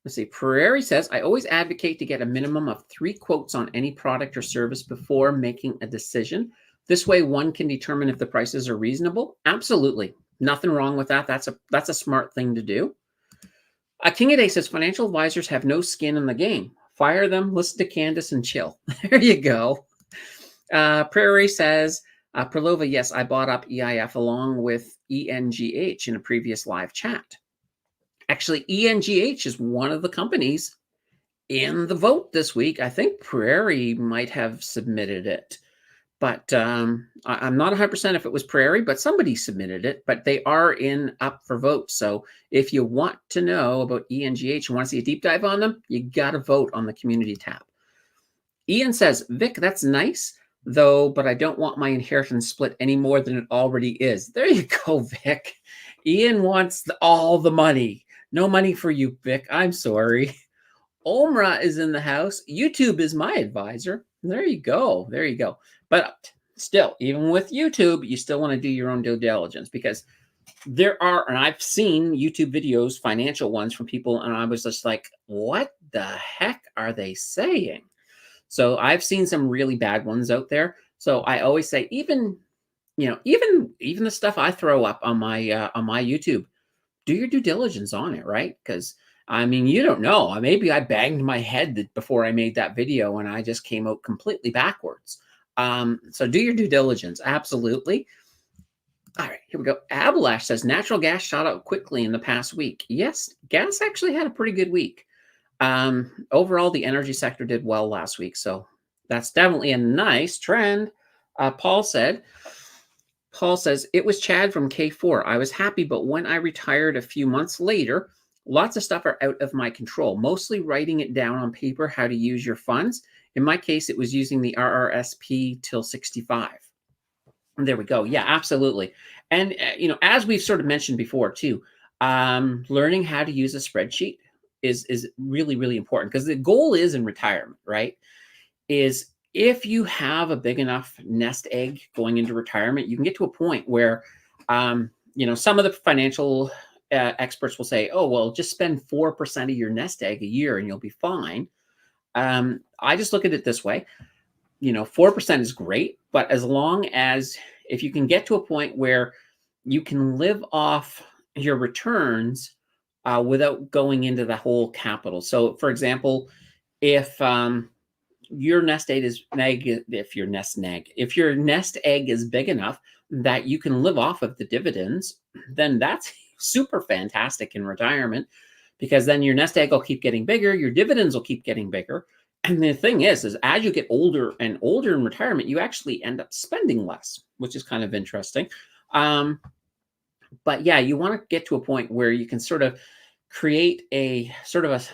Let's see. Prairie says, I always advocate to get a minimum of 3 quotes on any product or service before making a decision. This way, one can determine if the prices are reasonable. Absolutely. Nothing wrong with that. That's a smart thing to do. King of Day says, financial advisors have no skin in the game. Fire them, listen to Candace, and chill. There you go. Prairie says, Perlova, yes, I bought up EIF along with ENGH in a previous live chat. Actually, ENGH is one of the companies in the vote this week. I think Prairie might have submitted it, but I'm not 100% if it was Prairie, but somebody submitted it. But they are up for vote. So if you want to know about ENGH and want to see a deep dive on them, you got to vote on the community tab. Ian says, Vic, that's nice, though, but I don't want my inheritance split any more than it already is. There you go, Vic. Ian wants all the money. No money for you, Vic. I'm sorry. Omra is in the house. YouTube is my advisor. There you go. There you go. But still, even with YouTube, you still want to do your own due diligence because there are, and I've seen YouTube videos, financial ones from people, and I was just like, what the heck are they saying? So I've seen some really bad ones out there. So I always say, even the stuff I throw up on my YouTube, do your due diligence on it, right? Because you don't know. Maybe I banged my head before I made that video and I just came out completely backwards. So do your due diligence. Absolutely. All right, here we go. Ablash says natural gas shot up quickly in the past week. Yes, gas actually had a pretty good week. Overall, the energy sector did well last week. So that's definitely a nice trend. Paul says, it was Chad from K4. I was happy, but when I retired a few months later, lots of stuff are out of my control, mostly writing it down on paper, how to use your funds. In my case, it was using the RRSP till 65. There we go. Yeah, absolutely. And as we've sort of mentioned before too, learning how to use a spreadsheet is really, really important, because the goal is in retirement, right? Is if you have a big enough nest egg going into retirement, you can get to a point where, some of the financial experts will say, oh, well, just spend 4% of your nest egg a year and you'll be fine. I just look at it this way. 4% is great, but as long as, if you can get to a point where you can live off your returns without going into the whole capital. So, for example, if your nest egg is if your nest egg is big enough that you can live off of the dividends, then that's super fantastic in retirement, because then your nest egg will keep getting bigger, your dividends will keep getting bigger. And the thing is as you get older and older in retirement, you actually end up spending less, which is kind of interesting. But yeah, you want to get to a point where you can sort of create a sort of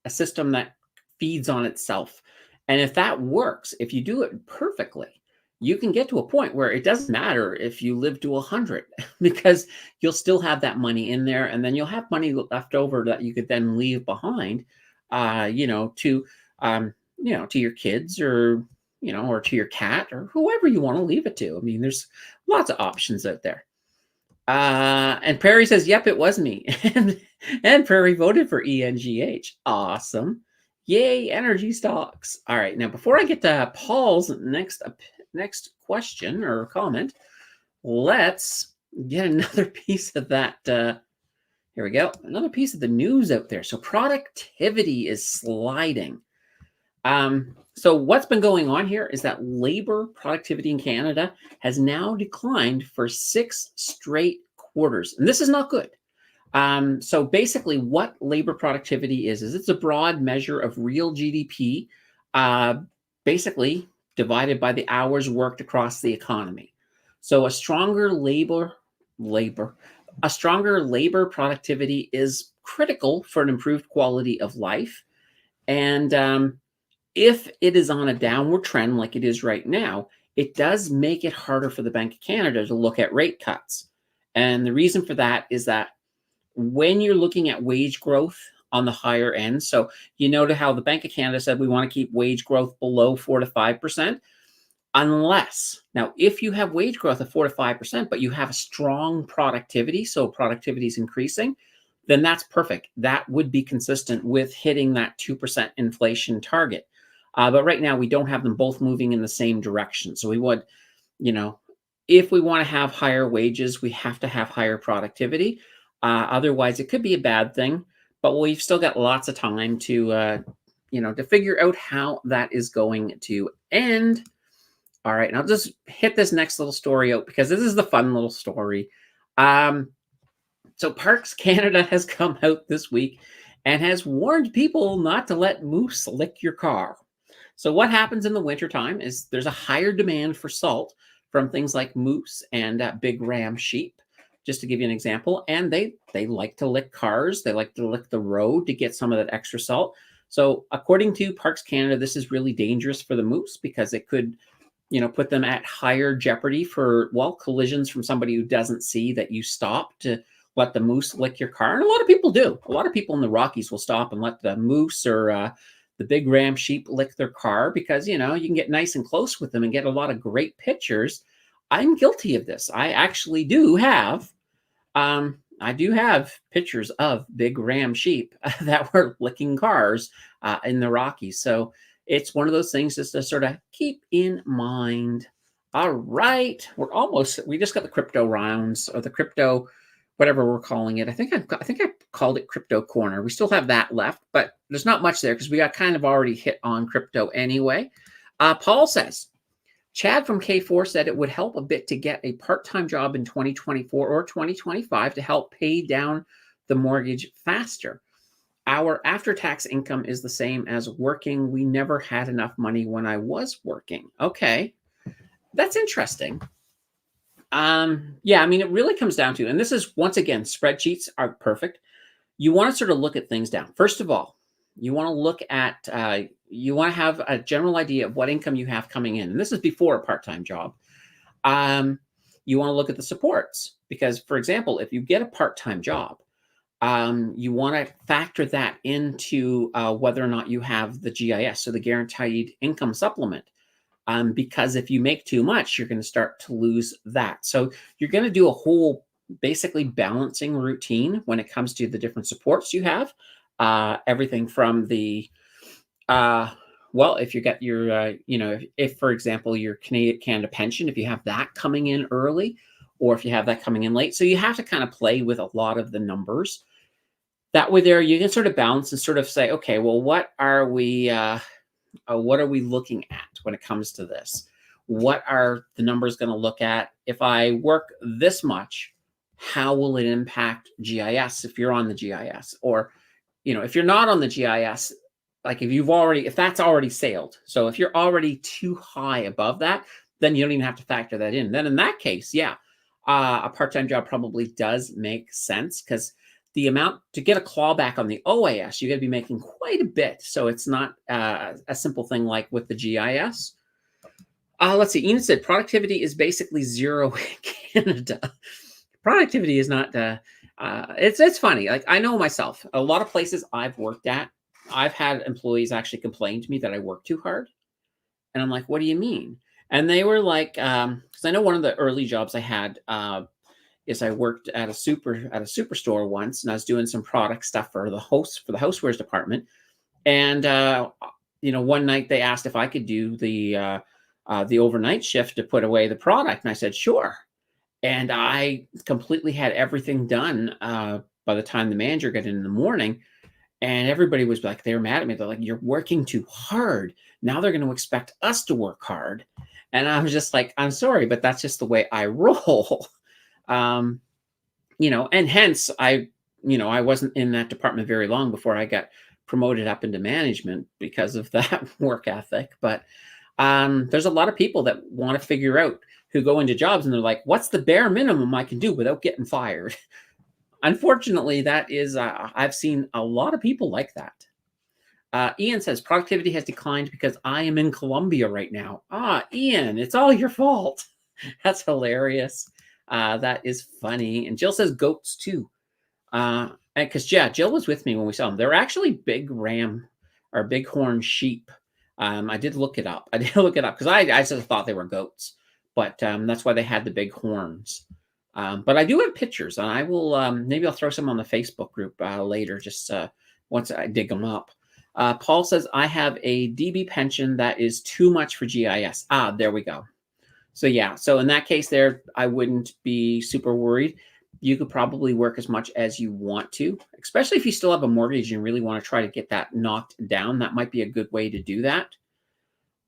a system that feeds on itself. And if that works, if you do it perfectly, you can get to a point where it doesn't matter if you live to 100, because you'll still have that money in there, and then you'll have money left over that you could then leave behind, to your kids, or or to your cat, or whoever you want to leave it to. I mean, there's lots of options out there. And Perry says, "Yep, it was me," and Perry voted for ENGH. Awesome. Yay, energy stocks. All right, now before I get to Paul's next question or comment, let's get another piece of that. Here we go. Another piece of the news out there. So productivity is sliding. So what's been going on here is that labor productivity in Canada has now declined for 6 straight quarters, and this is not good. So basically what labor productivity is it's a broad measure of real GDP, basically divided by the hours worked across the economy. So a stronger labor productivity is critical for an improved quality of life. And if it is on a downward trend like it is right now, it does make it harder for the Bank of Canada to look at rate cuts. And the reason for that is that when you're looking at wage growth on the higher end, so you know how the Bank of Canada said we want to keep wage growth below 4 to 5%, now, if you have wage growth of 4 to 5%, but you have a strong productivity, so productivity is increasing, then that's perfect. That would be consistent with hitting that 2% inflation target. But right now, we don't have them both moving in the same direction. So we would, if we want to have higher wages, we have to have higher productivity. Otherwise, it could be a bad thing. But we've still got lots of time to, to figure out how that is going to end. All right, and I'll just hit this next little story out because this is the fun little story. So Parks Canada has come out this week and has warned people not to let moose lick your car. So what happens in the wintertime is there's a higher demand for salt from things like moose and big ram sheep, just to give you an example. And they like to lick cars. They like to lick the road to get some of that extra salt. So according to Parks Canada, this is really dangerous for the moose because it could put them at higher jeopardy for, collisions from somebody who doesn't see that you stop to let the moose lick your car. And a lot of people do. A lot of people in the Rockies will stop and let the moose or the big ram sheep lick their car because, you can get nice and close with them and get a lot of great pictures. I'm guilty of this. I actually do have, pictures of big ram sheep that were licking cars in the Rockies. So it's one of those things just to sort of keep in mind. All right, we just got the crypto rounds, or the crypto, whatever we're calling it. I think I called it Crypto Corner. We still have that left, but there's not much there because we got kind of already hit on crypto anyway. Paul says, Chad from K4 said it would help a bit to get a part-time job in 2024 or 2025 to help pay down the mortgage faster. Our after-tax income is the same as working. We never had enough money when I was working. Okay, that's interesting. It really comes down to, and this is, once again, spreadsheets are perfect. You want to sort of look at things down. First of all, you want to look at, you want to have a general idea of what income you have coming in. And this is before a part-time job. You want to look at the supports because, for example, if you get a part-time job, you want to factor that into whether or not you have the GIS, so the guaranteed income supplement. Because if you make too much, you're going to start to lose that. So you're going to do a whole basically balancing routine when it comes to the different supports you have. Everything from the, well, if you got your, if for example, your Canada pension, if you have that coming in early, or if you have that coming in late. So you have to kind of play with a lot of the numbers. That way there, you can sort of balance and sort of say, okay, well, what are we looking at when it comes to this? What are the numbers going to look at? If I work this much, how will it impact GIS if you're on the GIS? Or, if you're not on the GIS, like if that's already sailed. So if you're already too high above that, then you don't even have to factor that in. Then in that case, yeah, a part-time job probably does make sense because the amount to get a clawback on the OAS, you got to be making quite a bit. So it's not a simple thing like with the GIS. Let's see. Enid said productivity is basically zero in Canada. Productivity is not. It's funny. Like I know myself. A lot of places I've worked at, I've had employees actually complain to me that I work too hard, and I'm like, "What do you mean?" And they were like, because I know one of the early jobs I had. Is I worked at a superstore once, and I was doing some product stuff for the housewares department. And one night they asked if I could do the overnight shift to put away the product, and I said sure. And I completely had everything done by the time the manager got in the morning. And everybody was like, they were mad at me. They're like, "You're working too hard. Now they're going to expect us to work hard." And I was just like, "I'm sorry, but that's just the way I roll." And hence I wasn't in that department very long before I got promoted up into management because of that work ethic. But there's a lot of people that want to figure out who go into jobs and they're like, "What's the bare minimum I can do without getting fired?" Unfortunately, that is, I've seen a lot of people like that. Ian says, productivity has declined because I am in Colombia right now. Ian, it's all your fault. That's hilarious. That is funny. And Jill says goats too. Because Jill was with me when we saw them. They're actually big bighorn sheep. I did look it up. Because I just thought they were goats, but that's why they had the big horns. But I do have pictures, and I will maybe I'll throw some on the Facebook group later, just once I dig them up. Paul says I have a DB pension that is too much for GIS. There we go. So yeah, so in that case there, I wouldn't be super worried. You could probably work as much as you want to, especially if you still have a mortgage and really want to try to get that knocked down. That might be a good way to do that.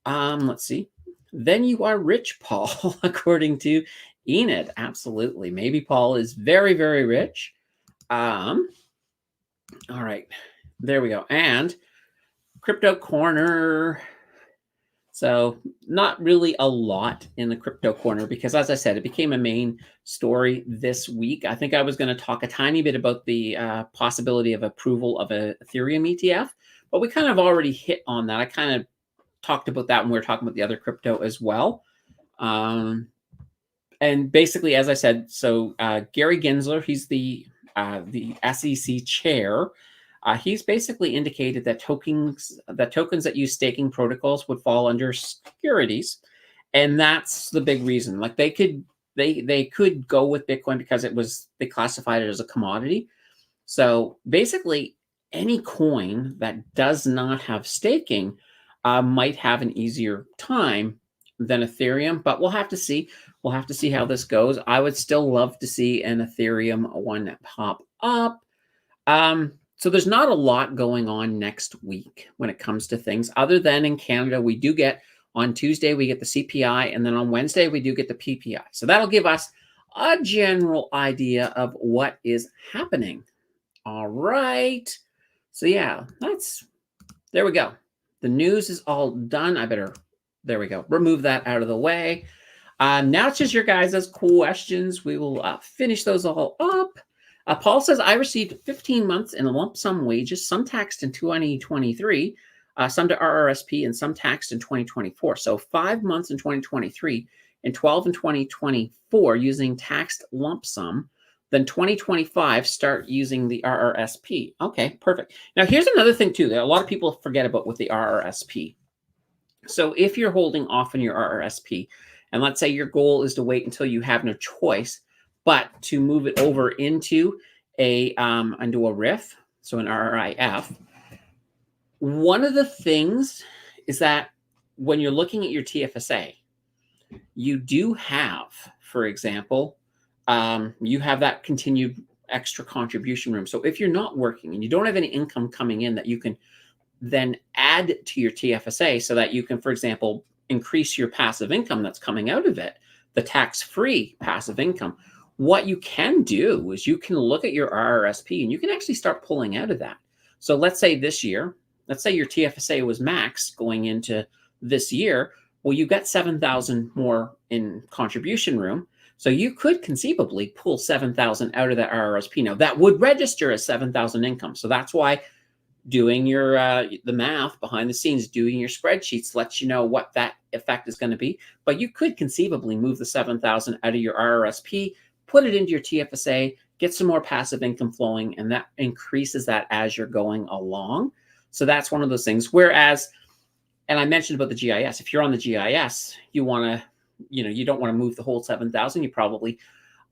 Let's see. Then you are rich, Paul, according to Enid. Absolutely. Maybe Paul is very, very rich. All right. There we go. And crypto corner. So not really a lot in the crypto corner because, as I said, it became a main story this week. I think I was going to talk a tiny bit about the possibility of approval of a Ethereum ETF, but we kind of already hit on that. I kind of talked about that when we were talking about the other crypto as well. And basically, as I said, so Gary Gensler, he's the SEC chair. He's basically indicated that tokens that use staking protocols would fall under securities, and that's the big reason. Like they could go with Bitcoin because they classified it as a commodity. So basically, any coin that does not have staking might have an easier time than Ethereum, but we'll have to see. We'll have to see how this goes. I would still love to see an Ethereum one pop up. So there's not a lot going on next week when it comes to things, other than in Canada, we do get on Tuesday, we get the CPI, and then on Wednesday, we do get the PPI. So that'll give us a general idea of what is happening. All right. So yeah, there we go. The news is all done. There we go. Remove that out of the way. Now it's just your guys' questions. We will finish those all up. Paul says, I received 15 months in lump sum wages, some taxed in 2023, some to RRSP, and some taxed in 2024. So 5 months in 2023 and 12 in 2024 using taxed lump sum. Then 2025 start using the RRSP. Okay, perfect. Now here's another thing too that a lot of people forget about with the RRSP. So if you're holding off on your RRSP, and let's say your goal is to wait until you have no choice, but to move it over into a RIF, so an RRIF, one of the things is that when you're looking at your TFSA, you do have, for example, you have that continued extra contribution room. So if you're not working and you don't have any income coming in that you can then add to your TFSA so that you can, for example, increase your passive income that's coming out of it, the tax-free passive income. What you can do is you can look at your RRSP and you can actually start pulling out of that. So let's say this year, let's say your TFSA was max going into this year. Well, you got 7,000 more in contribution room. So you could conceivably pull 7,000 out of that RRSP. Now that would register as 7,000 income. So that's why doing your the math behind the scenes, doing your spreadsheets lets you know what that effect is going to be. But you could conceivably move the 7,000 out of your RRSP, put it into your TFSA, get some more passive income flowing, and that increases that as you're going along. So that's one of those things. Whereas, and I mentioned about the GIS, if you're on the GIS, you want to, you don't want to move the whole 7,000. You probably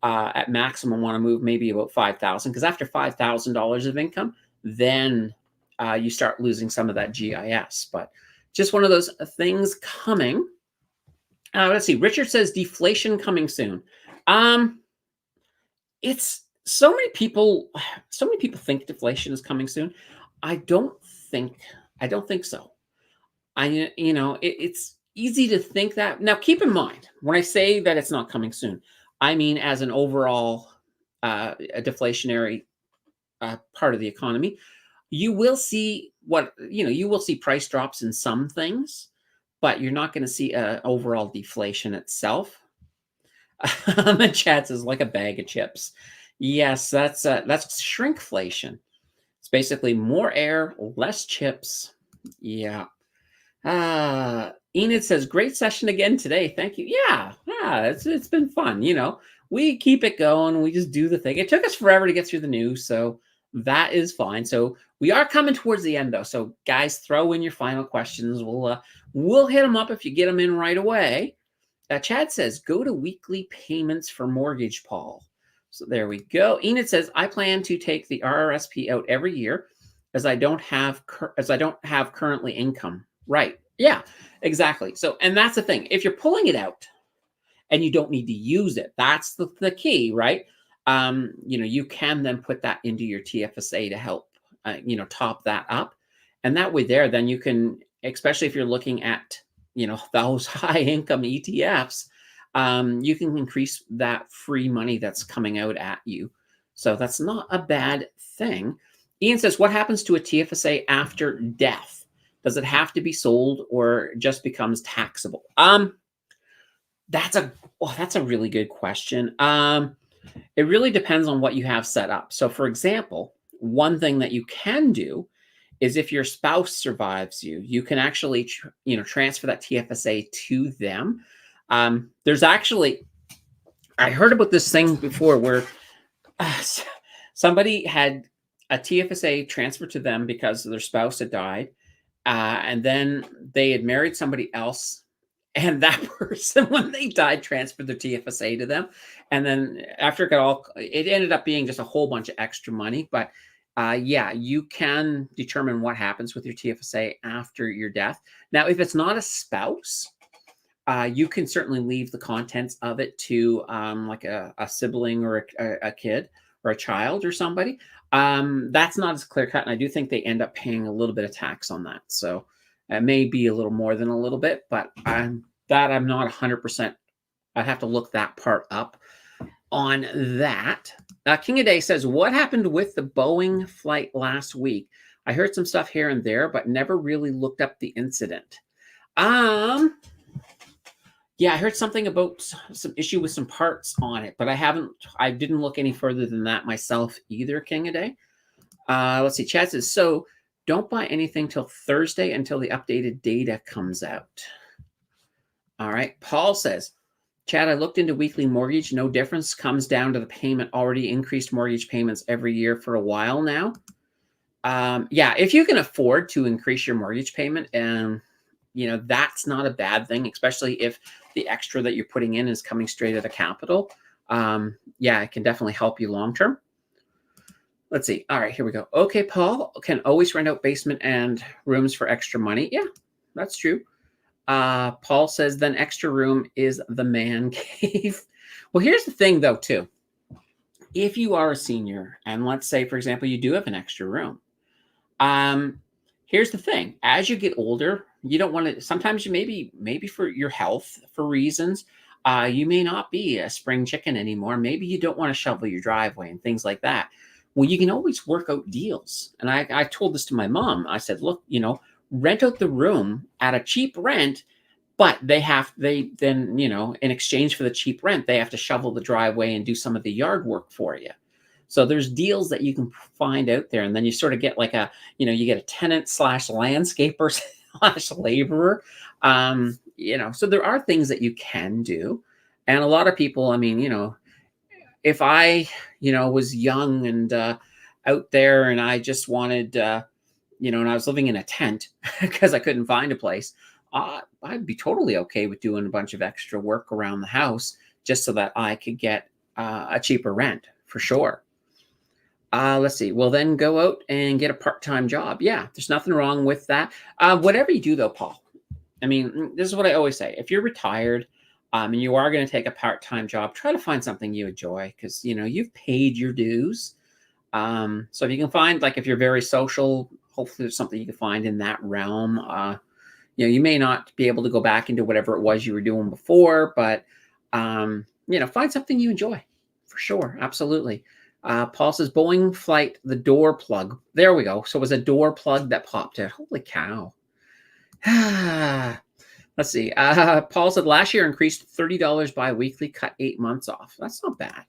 at maximum want to move maybe about 5,000, because after $5,000 of income, then you start losing some of that GIS. But just one of those things coming. Let's see. Richard says deflation coming soon. It's so many people think deflation is coming soon. I don't think so. It's easy to think that. Now, keep in mind, when I say that it's not coming soon, I mean as an overall a deflationary part of the economy. You will see you will see price drops in some things, but you're not going to see overall deflation itself. The chat says like a bag of chips. Yes, that's shrinkflation. It's basically more air, less chips. Yeah. Enid says, great session again today. Thank you. Yeah, it's been fun. We keep it going. We just do the thing. It took us forever to get through the news, so that is fine. So we are coming towards the end, though. So guys, throw in your final questions. We'll hit them up if you get them in right away. Chad says, go to weekly payments for mortgage, Paul. So there we go. Enid says, I plan to take the RRSP out every year as I don't have currently income. Right. Yeah, exactly. So, and that's the thing. If you're pulling it out and you don't need to use it, that's the key, right? You can then put that into your TFSA to help, top that up. And that way then you can, especially if you're looking at, those high income ETFs, you can increase that free money that's coming out at you. So that's not a bad thing. Ian says, what happens to a TFSA after death? Does it have to be sold or just becomes taxable? That's a really good question. It really depends on what you have set up. So for example, one thing that you can do is if your spouse survives you can actually, transfer that TFSA to them. There's actually, I heard about this thing before where somebody had a TFSA transferred to them because their spouse had died. And then they had married somebody else. And that person, when they died, transferred their TFSA to them. And then after it ended up being just a whole bunch of extra money. But you can determine what happens with your TFSA after your death. Now, if it's not a spouse, you can certainly leave the contents of it to like a sibling or a kid or a child or somebody. That's not as clear cut. And I do think they end up paying a little bit of tax on that. So it may be a little more than a little bit, but I'm not 100%. I'd have to look that part up on that. King of Day says, what happened with the Boeing flight last week? I heard some stuff here and there, but never really looked up the incident. Yeah, I heard something about some issue with some parts on it, but I didn't look any further than that myself either, King a Day. Let's see. Chad says, so don't buy anything till Thursday until the updated data comes out. All right. Paul says, Chad, I looked into weekly mortgage. No difference. Comes down to the payment. Already increased mortgage payments every year for a while now. Yeah, if you can afford to increase your mortgage payment, and that's not a bad thing, especially if the extra that you're putting in is coming straight out of capital. Yeah, it can definitely help you long term. Let's see. All right, here we go. Okay, Paul can always rent out basement and rooms for extra money. Yeah, that's true. Paul says then extra room is the man cave. Well, here's the thing though, too. If you are a senior, and let's say, for example, you do have an extra room, here's the thing. As you get older, you don't want to, sometimes you maybe for your health, for reasons, you may not be a spring chicken anymore. Maybe you don't want to shovel your driveway and things like that. Well, you can always work out deals. And I told this to my mom. I said, look, rent out the room at a cheap rent, but they then, in exchange for the cheap rent, they have to shovel the driveway and do some of the yard work for you. So there's deals that you can find out there. And then you sort of get like you get a tenant slash landscaper slash laborer. So there are things that you can do. And a lot of people, I mean, if I, was young and out there and I just wanted, and I was living in a tent because I couldn't find a place, I'd be totally okay with doing a bunch of extra work around the house just so that I could get a cheaper rent for sure. Let's see. Well, then go out and get a part-time job. Yeah, there's nothing wrong with that. Whatever you do, though, Paul. I mean, this is what I always say. If you're retired and you are going to take a part-time job, try to find something you enjoy because, you've paid your dues. So if you can find, like, if you're very social, hopefully there's something you can find in that realm. You may not be able to go back into whatever it was you were doing before, but, find something you enjoy for sure. Absolutely. Paul says, Boeing flight, the door plug. There we go. So it was a door plug that popped out. Holy cow. Let's see. Paul said, last year increased $30 bi-weekly, cut 8 months off. That's not bad.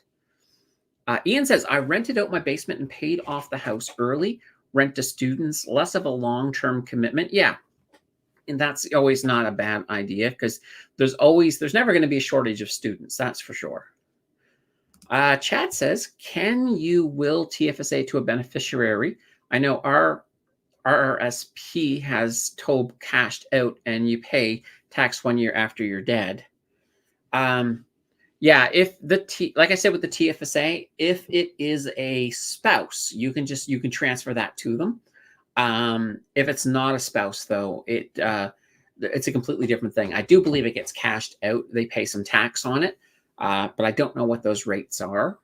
Ian says, I rented out my basement and paid off the house early. Rent to students, less of a long-term commitment. Yeah. And that's always not a bad idea because there's never going to be a shortage of students. That's for sure. Chad says, can you will TFSA to a beneficiary? I know our RRSP has told cashed out and you pay tax 1 year after you're dead. Yeah, if like I said with the TFSA, if it is a spouse, you can transfer that to them. If it's not a spouse, though, it's a completely different thing. I do believe it gets cashed out. They pay some tax on it, but I don't know what those rates are.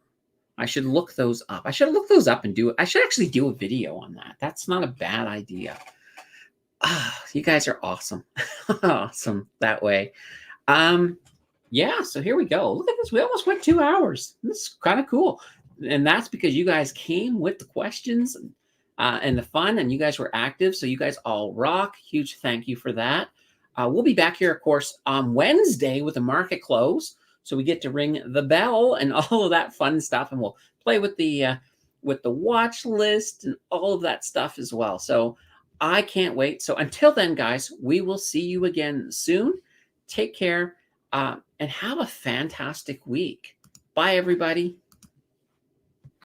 I should look those up. I should look those up and I should actually do a video on that. That's not a bad idea. You guys are awesome. Awesome that way. Yeah, so here we go. Look at this. We almost went 2 hours. This is kind of cool. And that's because you guys came with the questions and the fun, and you guys were active. So you guys all rock. Huge thank you for that. We'll be back here, of course, on Wednesday with the market close. So we get to ring the bell and all of that fun stuff. And we'll play with the watch list and all of that stuff as well. So I can't wait. So until then, guys, we will see you again soon. Take care and have a fantastic week. Bye, everybody.